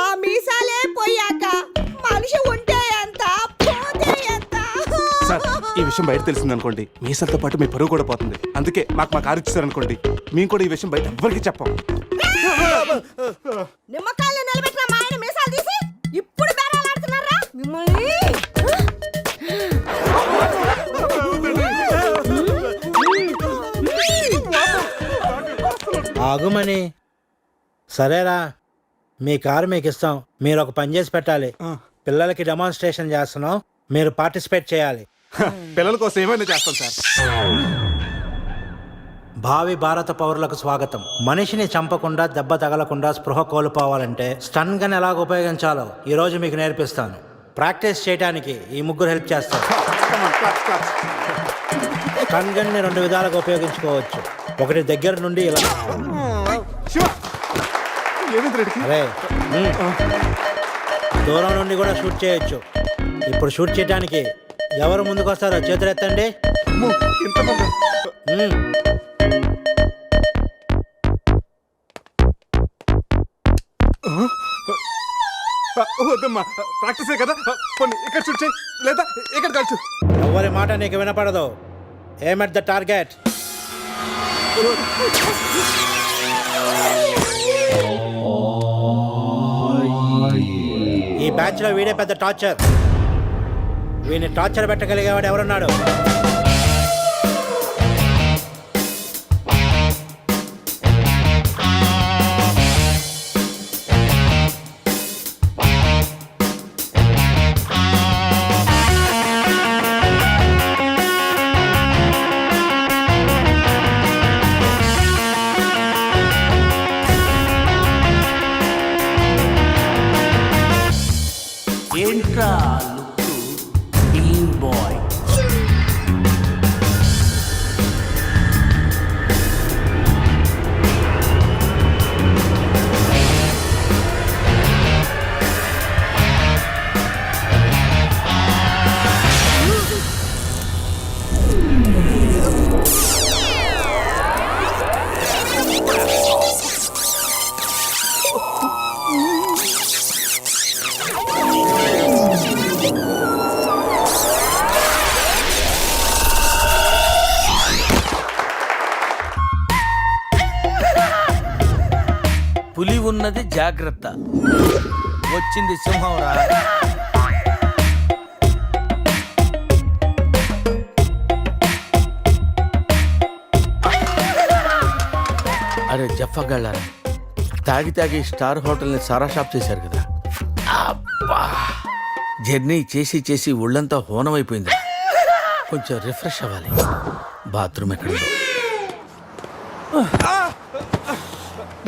ఆ మీసాలే పోయాక మనిషి ఉంటే ఎంత, పోతే ఎంత? సార్, ఈ విషయం బయట తెలిసింది అనుకోండి, మీసలతో పాటు మీ పరువు కూడా పోతుంది. అందుకే మాకు కారు ఇచ్చారు అనుకోండి, మేము కూడా ఈ విషయం బయట ఎవ్వరికి చెప్పాం. నిమ్మకాయలు నిలబెట్టిన మా ఆయన మీసాలు తీసి ఇప్పుడు బేరాలాడుతున్నారా మిమ్మల్ని? ఆగుమని. సరేరా, మీ కారు మీకు ఇస్తాం. మీరు ఒక పని చేసి పెట్టాలి. పిల్లలకి డెమాన్స్ట్రేషన్ చేస్తున్నాం, మీరు పార్టిసిపేట్ చేయాలి. పిల్లల కోసం ఏమైనా చేస్తాం సార్. భావి భారత పౌరులకు స్వాగతం. మనిషిని చంపకుండా, దెబ్బ తగలకుండా స్పృహ కోల్పోవాలంటే స్టన్ గన్ ఎలాగ ఉపయోగించాలో ఈ రోజు మీకు నేర్పిస్తాను. ప్రాక్టీస్ చేయడానికి ఈ ముగ్గురు హెల్ప్ చేస్తారు. స్టన్ గన్ ని 2 విధాలుగా ఉపయోగించుకోవచ్చు. ఒకటి దగ్గర నుండి ఇలా. అరే, దూరం నుండి కూడా షూట్ చేయొచ్చు. ఇప్పుడు షూట్ చేయడానికి ఎవరు ముందుకు వస్తారో చేతులు ఎత్తండి. వద్దమ్మా, ప్రాక్టీసే కదా. కొన్ని ఇక్కడ షూట్ చేయి, లేదా ఇక్కడ కాల్చు. ఎవరి మాట నీకు వినపడదు. ఏం ఎట్ ద టార్గెట్. ఈ బ్యాచ్ లో వీడే పెద్ద టార్చర్. వీడిని టార్చర్ పెట్టగలిగేవాడు ఎవరున్నాడు? ఏంట్రా బాయ్. పులి ఉన్నది జాగ్రత్త, వచ్చింది సింహం రా. అరే జఫ్ఫగాళ్ళారా, తాగి తాగి స్టార్ హోటల్ని సారా షాప్ చేశారు కదా. అబ్బా, జర్నీ చేసి చేసి ఒళ్ళంతా హోనమైపోయింది. కొంచెం రిఫ్రెష్ అవ్వాలి. బాత్రూమ్ ఎక్కడుందో.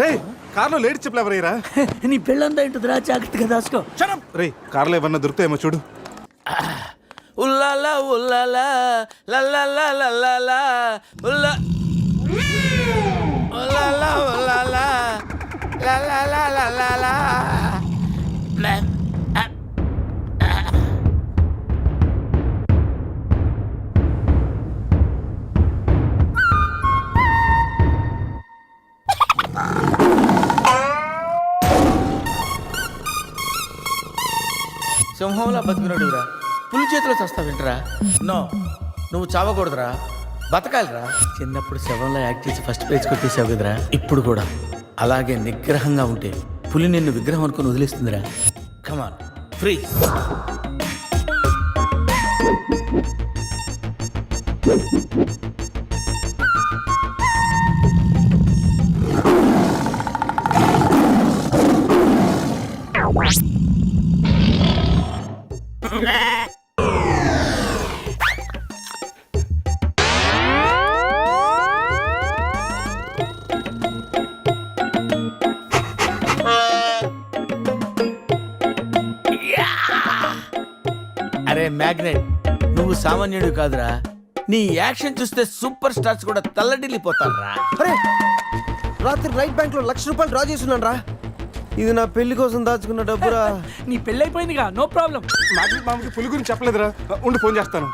రే కార్లో లేడీ చెప్పులు ఎవరైరా? నీ పెళ్ళంతా ఉంటుందిరా, జాగ్రత్తగా దాచుకో. రే కార్లో ఏమన్నా దొరుకుతాయేమో చూడు. ఉల్లాలా ఉల్లాలా లల్లాలా లల్లాలా ఉల్లా ఉల్లాలా ఉల్లాలా లల్లాలా లల్లాలా. సింహంలా బతికినడురా, పులి చేతిలో చస్తావేంట్రా? నో, నువ్వు చావకూడదురా, బతకాలిరా. చిన్నప్పుడు శవంలో యాక్ట్ చేసి ఫస్ట్ పేజ్ కొట్టేసావు కదరా, ఇప్పుడు కూడా అలాగే నిగ్రహంగా ఉంటే పులి నిన్ను విగ్రహం అనుకుని వదిలేస్తుందిరా. కమాన్, ఫ్రీ. అరే మ్యాగ్నెట్, నువ్వు సామాన్యుడు కాదురా. నీ యాక్షన్ చూస్తే సూపర్ స్టార్స్ కూడా తల్లడిల్లిపోతారా. అరే రాత్రి రైట్ బ్యాంక్ లో ₹1,00,000 డ్రా చేస్తున్నాను రా. ఇది నా పెళ్లి కోసం దాచుకున్న డబ్బురా. నీ పెళ్ళైపోయిందిగా, నో ప్రాబ్లం. మామకి పులి గురించి చెప్పలేదురా, ఉండి ఫోన్ చేస్తాను.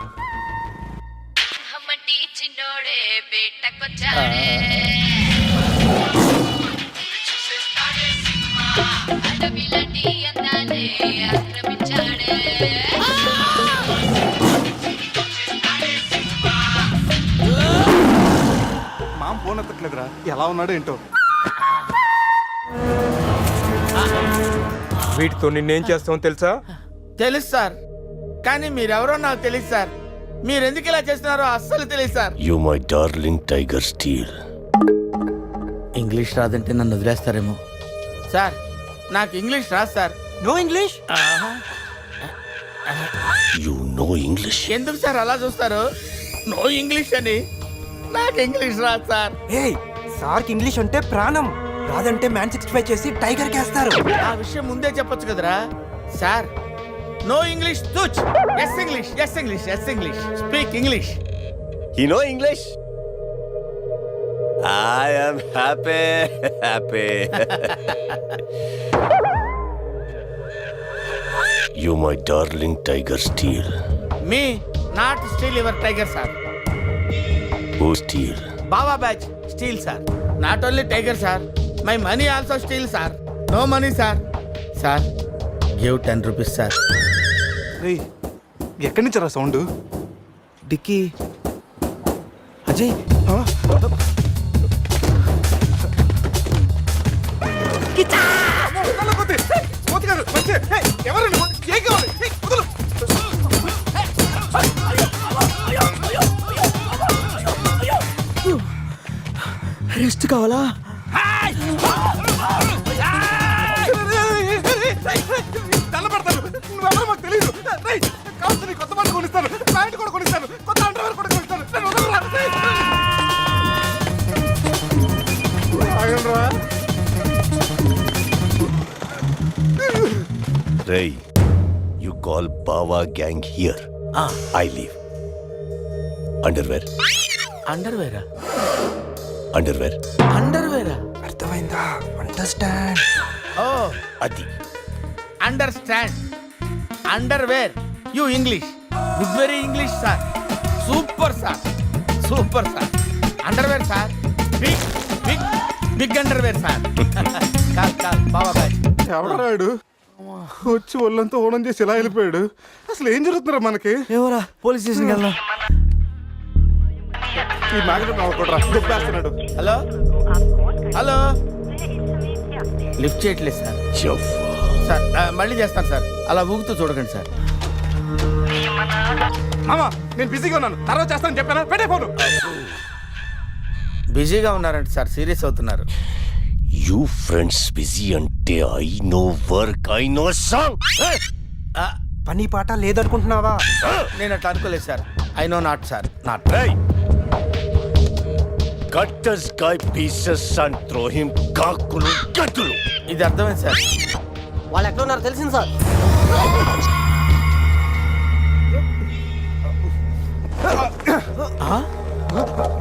మామ ఫోన్ ఎత్తట్లేదురా, ఎలా ఉన్నాడో ఏంటో. వీటితో నిన్నేం చేస్తామో తెలుసా? తెలుసు సార్, కానీ మీరెవరో నాకు తెలియదు సార్. మీరు ఎందుకు ఇలా చేస్తున్నారో అస్సలు తెలియదు sir. You my darling tiger steal. English రాదంటే నన్ను వదిలేస్తారేమో సార్. నాకు ఇంగ్లీష్ రాదు sir. No English? You no English? ఎందుకు సార్ అలా చూస్తారు? నో ఇంగ్లీష్ అని. నాకు ఇంగ్లీష్ రాదు సార్. ఏయ్, సార్కి ఇంగ్లీష్ అంటే ప్రాణం. రాదంటే మ్యాన్ 65 చేసి టైగర్ కేస్తారు. ఆ విషయం ముందే చెప్పొచ్చు కదరా సార్. నో ఇంగ్లీష్ తుచ్. Yes English, yes English, yes English. Speak English. You no English? I am happy happy. You my darling tiger steal. Me not steal your tiger sir. Who steal? బాబా batch steal sir. Not only tiger sir, my money also steal sir. No money sir. Sir give 10 rupees sir. రే ఎక్కడి నుంచి రా సౌండ్? డిక్కీ, అజయ్. రెస్ట్ కావాలా? నువ్వెవరో మాకు తెలియదు. కావాల్సిన కొత్త బట్టలు కొనిస్తాను, ప్యాంట్ కూడా కొనిస్తాను, కొత్త అండర్వేర్ కూడా కొనిస్తాను. Ray, you call Bawa gang here. I leave. Underwear. అండర్వేరా? Underwear. అండర్వేరా? అర్థమైందా? అండర్స్టాండ్. ఓ, Adi. Understand. Underwear. You English. Good very English sir. Super sir, super sir. Underwear sir. Big big big underwear sir. Call కాల్ బాబా బ్యాచ్. ఎవడరాడు వచ్చి ఒళ్ళంతా ఓనం చేసి ఇలా వెళ్ళిపోయాడు? అసలు ఏం జరుగుతుందిరా మనకి? ఏమోరా, పోలీస్ స్టేషన్కి వెళ్దాం. ఈ మ్యాగ్నెట్ నవ్వకూడరా, దుబ్బేస్తున్నాడు. హలో హలో, లిఫ్ట్ చేయట్లేదు సార్. సార్ మళ్ళీ చేస్తాను సార్, అలా ఊగుతూ చూడకండి సార్. మామా నేను బిజీగా ఉన్నాను, తర్వాత చేస్తాను చెప్పానా? పెట్టే ఫోను. బిజీగా ఉన్నారంట సార్, సీరియస్ అవుతున్నారు. యూ ఫ్రెండ్స్ బిజీ అంటే I know work, I know song. పని పాట లేదనుకుంటున్నావా? నేను అట్లా అనుకోలేదు sir. I know not sir, not. Cut this guy pieces and throw him కాకులు గతులు. ఇది అర్థమైంది సార్. వాళ్ళు ఎక్కడ ఉన్నారో తెలిసింది సార్.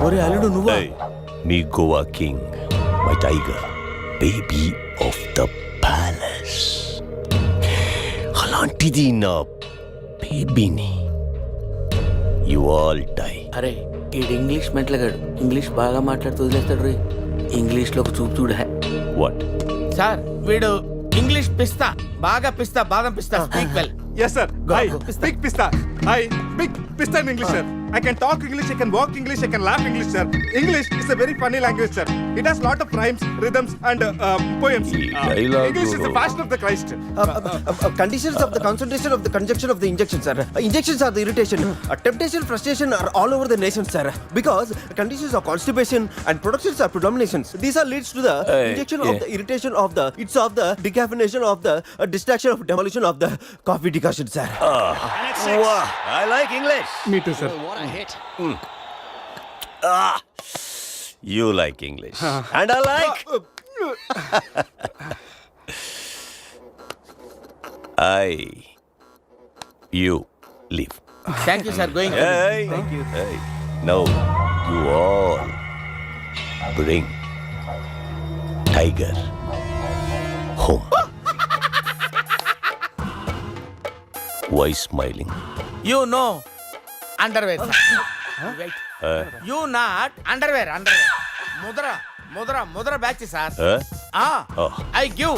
ఒరే అల్లుడు నువ్వు. మీ Goa king, my tiger, baby of the palace. అలాంటిది నా బేబీని యు ఆల్ డై. అరే ఈడు ఇంగ్లీష్ మెంట్లగాడు, ఇంగ్లీష్ బాగా మాట్లాడుతూ వదిలేస్తాడు రే. ఇంగ్లీష్లో ఒక చూపు చూడ. వాట్ సార్ వీడు ఇంగ్లీష్ పిస్తా, బాగా పిస్తా, బాదం పిస్తా. Speak well. Yes, sir. I speak pista. I speak pista in English, sir. I can talk English, I can walk English, I can laugh English, sir. English is a very funny language, sir. It has lot of rhymes, rhythms, and poems. English is the fashion of the Christ. Conditions of the concentration of the conjunction of the injection, sir. Injections are the irritation. Temptation, frustration are all over the nation, sir. Because conditions of constipation and productions are predominations. These are leads to the injection of the irritation of the, it's of the decaffeination of the distraction of demolition of the coffee decoction, sir. I like English. Me too, sir. You like English. And I like. You leave. Thank you sir. Going. Hey. Thank you. Hey. Now you all bring Tiger home. Why smiling? You no underwear. Wait. You not underwear. ముద్ర batch sir. I give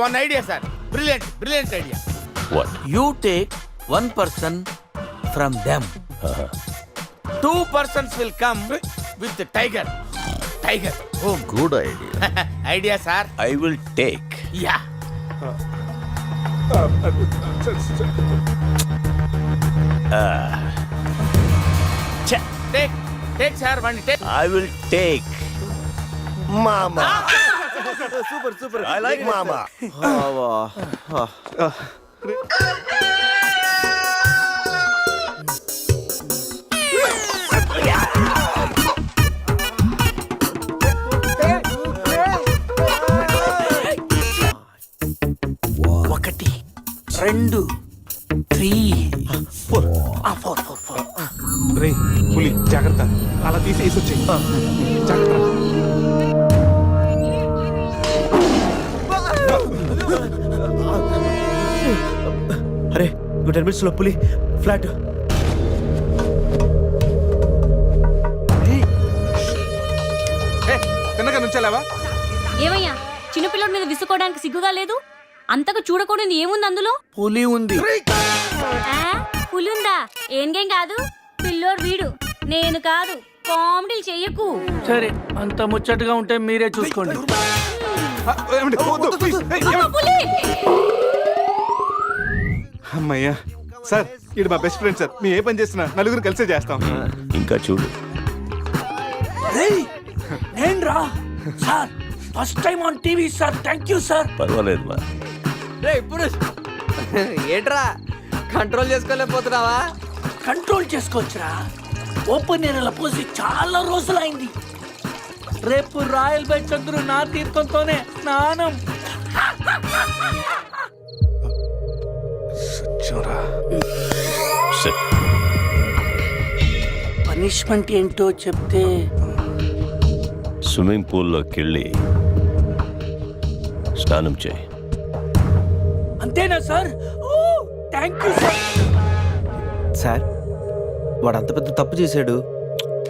one idea sir. Brilliant idea. What? You take 1 person from them. 2 persons will come with the tiger. Oh, good idea. Idea sir. I will take. Yeah. Take sir, one take. I will take Mama. Super. I like Mama. ఒకటి 2 3 4. రే పులి జాగ్రత్త, అలా తీసేసి వచ్చాయి. జాగ్రత్త. అరే 10 minutes లో పులి ఫ్లాట్. తిన్నగా నుంచెలావా? ఏమయ్యా చిన్నపిల్లడి మీద విసుకోవడానికి సిగ్గుగా లేదు? అంతగా చూడకూడదు ఏముంది అందులో? పులి ఉంది. పులి ఉందా? ఏం కాదు, పిల్లోడు వీడు, నేను కాదు. కామెడీ చెయ్యకు. సరే అంత ముచ్చటగా ఉంటే మీరే చూసుకోండి. ఏమండి? వద్దు, please. ఏమండి? పులి! అమ్మయ్యా సార్, ఇది మా బెస్ట్ ఫ్రెండ్ సార్. మీ ఏ పని చేసినా నలుగురు కలిసే చేస్తాం. ఇంకా చూడు. నేను రా sir, first time on TV sir. Thank you sir. పర్వాలేదు మా. రే ఇప్పుడు ఏంట్రా కంట్రోల్ చేసుకోలేకపోతున్నావా? కంట్రోల్ చేసుకోవచ్చురా. ఓపెన్ ఏరియాలో పోసి చాలా రోజులైంది. రేపు రాయల్ బై చంద్రు నా తీర్థంతోనే స్నానం. పనిష్మెంట్ ఏంటో చెప్తే. స్విమ్మింగ్ పూల్లోకి వెళ్ళి స్నానం చేయి. అంతేనా sir? Thank you sir. Sir వాడు అంత పెద్ద తప్పు చేశాడు,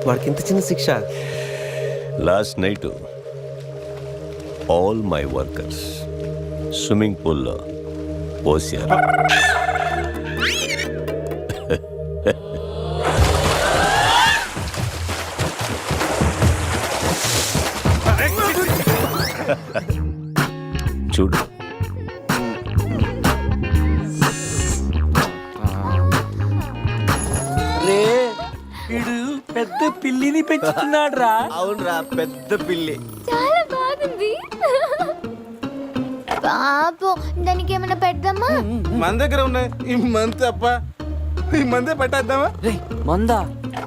వాడికి ఇంత చిన్న శిక్ష. Last night all my workers swimming పూల్లో పోసారు. చూడు. రే వీడు పెద్ద పిల్లిని పెంచుతున్నాడు రా. అవునరా, పెద్ద పిల్లి. చాలా బాగుంది. పాపం దానికి ఏమైనా పెడదామా? మన దగ్గర ఉన్నాయి ఈ మంత్ అప్ప, ఈ మందే పెట్టేద్దామా? మందా?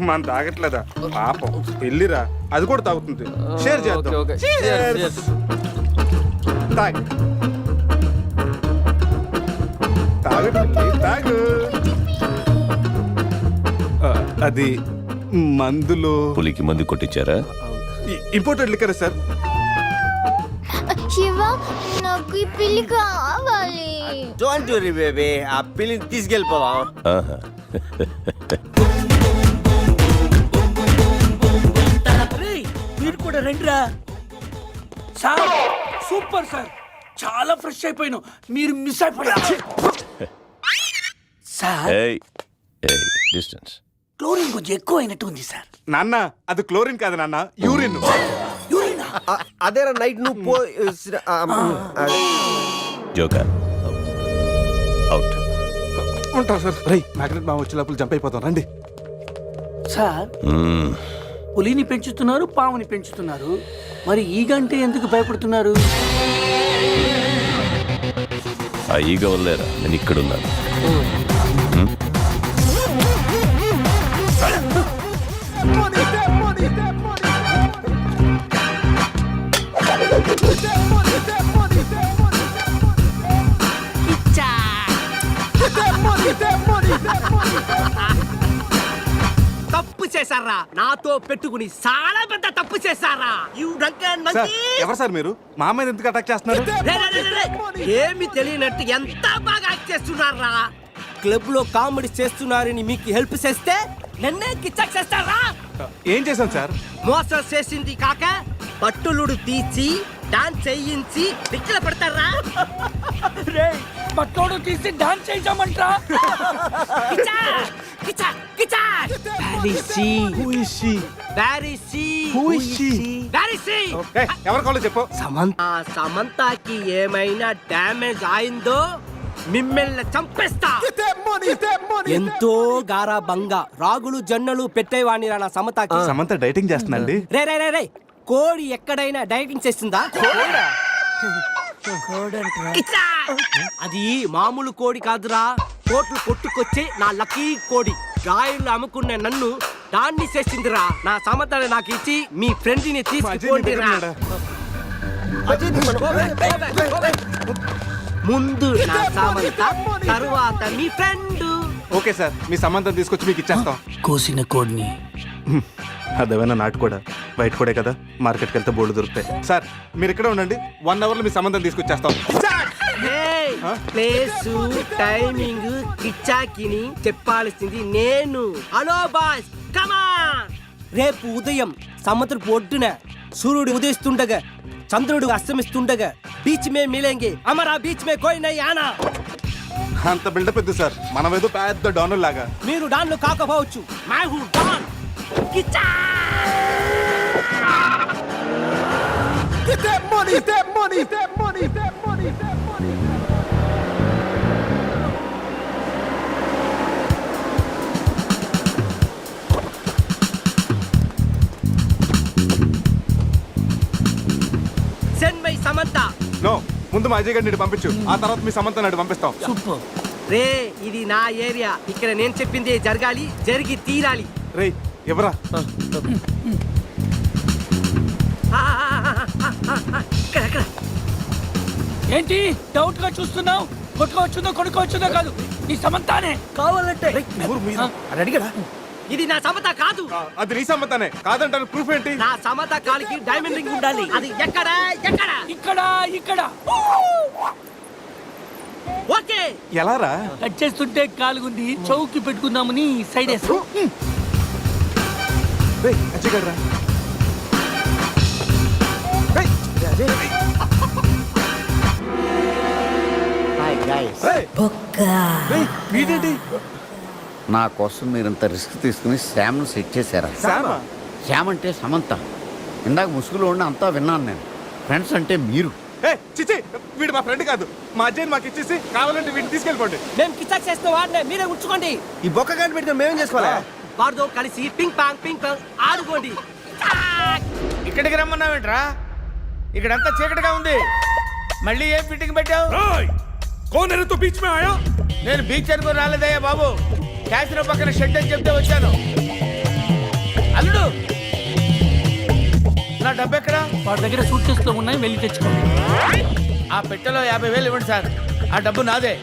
మన తాగట్లేదా పాపం, పెళ్ళిరా, అది కూడా తాగుతుంది. షేర్ చేద్దాం. Okay, okay. Cheers. Cheers. తాగు తాగు పిల్లి, తాగు. అది మందులు పులికి మందు కొట్టించారా? Imported liquor sir. శివ, నాకు ఈ పిల్లి కావాలి. డోంట్ వరీ బేబీ, ఆ పిల్లిని తీసుకెళ్ళిపోదాం. ఆహా. రేయ్, మీరు కూడా రండిరా. సార్ సూపర్ సార్, చాలా ఫ్రెష్ అయిపోయినావు. మీరు మిస్ అయిపోయారు సార్. ఏయ్ ఏయ్ డిస్టెన్స్. క్లోరిన్ కొంచెం ఎక్కువ అయినట్టు ఉంది సార్. నాన్న అది క్లోరిన్ కాదు నాన్న, యూరిన్. అదేరా నైట్ నువ్వు పో. Joker out. ఉంటారు సార్. రై మ్యాగ్నెట్ మా వచ్చే లోపల జంప్ అయిపోతాం, రండి. సార్ పులిని పెంచుతున్నారు, పాముని పెంచుతున్నారు, మరి ఈగంటే ఎందుకు భయపడుతున్నారు? ఆ ఈగ వల్లేరా నేను ఇక్కడున్నాను. తప్పు చేశారా? నాతో పెట్టుకుని చాలా పెద్ద తప్పు చేశారా? సార్, ఎవరు సార్ మీరు? మా అమ్మాయిని ఎందుకు అటాక్ చేస్తున్నారు? ఏమి తెలియనట్టు ఎంత బాగా యాక్ట్ చేస్తున్నారా? క్లబ్ లో కామెడీ చేస్తున్నారని మీకు హెల్ప్ చేస్తే నన్నే కిచ్చక్ చేస్తారా? ఏం చేశాను సార్? మోసం చేసింది కాక పట్టులుడు తీసి డాన్స్ చేయించి దిక్కుల పెడతారా? రేయ్, పట్లోడు తీసి డాన్స్ చేయించామంటరా? ఎవరి కాళ్ళు చెప్పు. సమంతకి ఏమైనా డ్యామేజ్ అయిందో మిమ్మల్ని చంపేస్తా. ఎంతో గారాబంగా రాగులు జొన్నలు పెట్టేవాణి నా సమతకి. సమంత డైటింగ్ చేస్తుందండి. రే రే రే రే, కోడి ఎక్కడైనా డైటింగ్ చేస్తుందా? కిచ్చా! అది మామూలు కోడి కాదురా, కోట్లు కొట్టుకొచ్చే నా లక్కీ కోడి. గాయలు అమ్ముకున్న నన్ను దాన్ని చేసిందిరా. నా సమతని నాకు ఇచ్చి మీ ఫ్రెండ్ ని తీసుకుపోండిరా. ముందు నా సమంత, తరువాత మీ ఫ్రెండ్. ఓకే సార్, మీ సంబంధం తీసుకొచ్చి మీకు ఇచ్చేస్తాం. కోసిన కోడిని అదేమైనా నాటు కూడా బయట కూడా కదా, మార్కెట్కి వెళ్తే బోర్డు దొరుకుతాయి. సార్ మీరు ఇక్కడే ఉండండి, 1 hour లో మీ సంబంధం తీసుకొచ్చేస్తాం. ప్లేసు టైమింగ్ కిచ్చాకిని చెప్పాల్సింది నేను. హలో బాస్, కమా. రేపు ఉదయం సముద్రపు ఒడ్డున సూర్యుడు ఉదయిస్తుండగా చంద్రుడు అస్తమిస్తుండగా బీచ్ మే మిలేంగే, అమరా బీచ్ మే కోయి నై ఆనా. అంత బిల్డప్ ఎద్దు సార్, మనం ఏదో పెద్ద డానుల్ లాగా. మీరు డాన్లు కాకపోవచ్చు, మై హూ డాన్. కిచ్చా! సెండ్ మై సమంత. నో, ముందు మా అజయ్ గారిని పంపించు, ఆ తర్వాత మీ సమంత నాడు పంపిస్తాం. సూపర్. రే, ఇది నా ఏరియా, ఇక్కడ నేను చెప్పింది జరగాలి, జరిగి తీరాలి. రేయ్ ఎవరా? ఇక్కడ ఏంటి డౌట్ గా చూస్తున్నావు? కొట్టుకోవచ్చుందో కొనుక్కోవచ్చుందో కాదు, ఈ సమంతానే కావాలంటే. అడిగడా? ఇది నా సమత కాదు. అది నీ సమ్మతానే కాదంటారు, ప్రూఫ్ ఏంటి? నా సమత కాలికి డైమండ్ రింగ్ ఉండాలి. అది ఎక్కడ? ఎక్కడ? ఇక్కడ ఇక్కడ. ఓకే. ఎలా రా? కట్ చేస్తుంటే కాలుగుంది, చౌకి పెట్టుకుందామని సైడ్ వేసు. రేయ్ అజయ్ గారు రా. Hi guys. వీడేంటి? నా కోసం మీరు ఇంత రిస్క్ తీసుకుని శ్యామ్ను సెట్ చేశారా? శ్యామా? శ్యామ్ అంటే సమంత. ఇందాక ముసుగులో ఉండి అంతా విన్నాను నేను. ఫ్రెండ్స్ అంటే మీరు. చిచి, వీడు మా ఫ్రెండ్ కాదు. మా అజయ్ మాకు ఇచ్చేసి కావాలంటే వీడిని తీసుకెళ్ళిపోండి. మేము కిచ్చాక్ చేసిన వాడినే మీరే ఉంచుకోండి. ఈ బొక్క గంట పెట్టుకుని మేమేం చేసుకోవాలి? వారితో కలిసి పింగ్ పాంగ్ ఆడుకోండి. ఇక్కడికి రమ్మన్నావేంట్రా? ఇక్కడంతా చీకటిగా ఉంది. మళ్ళీ ఏం ఫిట్టింగ్ పెట్టావు? నేను బీచ్ అనుకుని రాలేదయ్యా బాబు. క్యాసినో పక్కన షెడ్ అని చెప్తే వచ్చాను. అల్లుడు, నా డబ్బు ఎక్కడా? వాడి దగ్గర సూట్ కేసులో ఉన్నాయి, వెళ్ళి తెచ్చుకోండి. ఆ పెట్టెలో 50,000 ఇవ్వండి సార్. ఆ డబ్బు నాదే.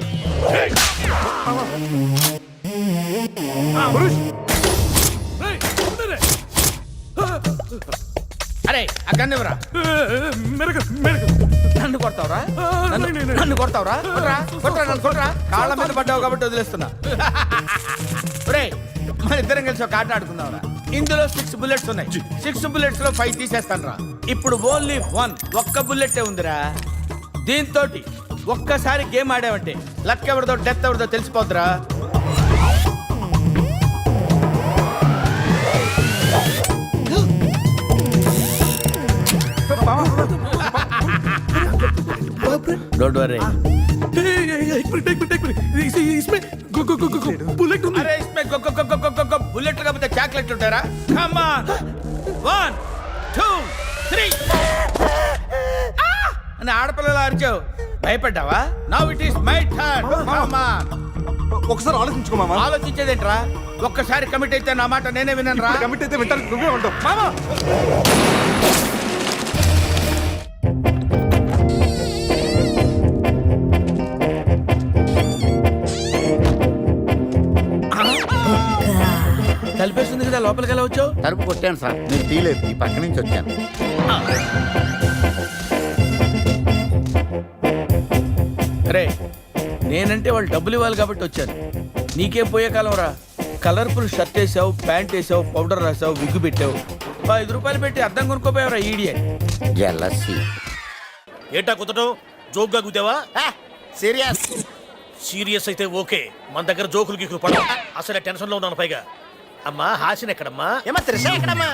అరే ఆ గన్ను ఇవ్వరా. నన్ను కొడతావురా? నన్ను కొడతావురా? నన్ను కొట్టరా. కాళ్ళ మీద పడ్డావు కాబట్టి వదిలేస్తున్నా. ఒరేయ్, మన ఇద్దరం కలిసి ఒక ఆట ఆడుకుందాంరా. ఇందులో 6 బుల్లెట్స్ ఉన్నాయి. 6 బుల్లెట్స్ లో 5 తీసేస్తాను రా. ఇప్పుడు ఓన్లీ 1 ఒక్క బుల్లెట్టే ఉందిరా. దీంతో ఒక్కసారి గేమ్ ఆడావంటే లక్ ఎవరిదో డెత్ ఎవరిదో తెలిసిపోద్దురా. Don't worry. బుల్లెట్ కాకపోతే చాక్లెట్ ఉంటారా? Come on. 1 2 3 అని ఆడపిల్లలు అరిచావు. భయపడ్డావా? Now it is my turn. Come on. ఒకసారి ఆలోచించుకో మామ. ఆలోచించేదేంట్రా? ఒక్కసారి కమిట్ అయితే నా మాట నేనే విన్నాను రా. కమిట్ అయితే వింటాను, నువ్వే ఉంటావు మామా. కలిపేస్తుంది కదా, లోపలికి ఎలా వచ్చావు? తలుపు కొట్టాను సార్, నేను తీలేదు. ఈ పక్క నుంచి వచ్చాను. రే, నేనంటే వాళ్ళు డబ్బులు ఇవ్వాలి కాబట్టి వచ్చాను. నీకేం పోయే కాలం రా. కలర్ఫుల్ షర్ట్ వేసావు, ప్యాంట్ వేసావు, పౌడర్ రాసావు, విగ్గు పెట్టావు. 5 రూపాయలు పెట్టి అద్దం కొనుక్కోపోయావురా ఈడియట్. ఏటా కుదటం? జోక్గా కుదావా? సీరియస్. సీరియస్ అయితే ఓకే. మన దగ్గర జోకులు గీకులు పడ. అసలే టెన్షన్ లో ఉన్నాను. పైగా అమ్మా హాసిన్ ఎక్కడమ్మా? ఏమా త్రిష ఎక్కడమ్మా?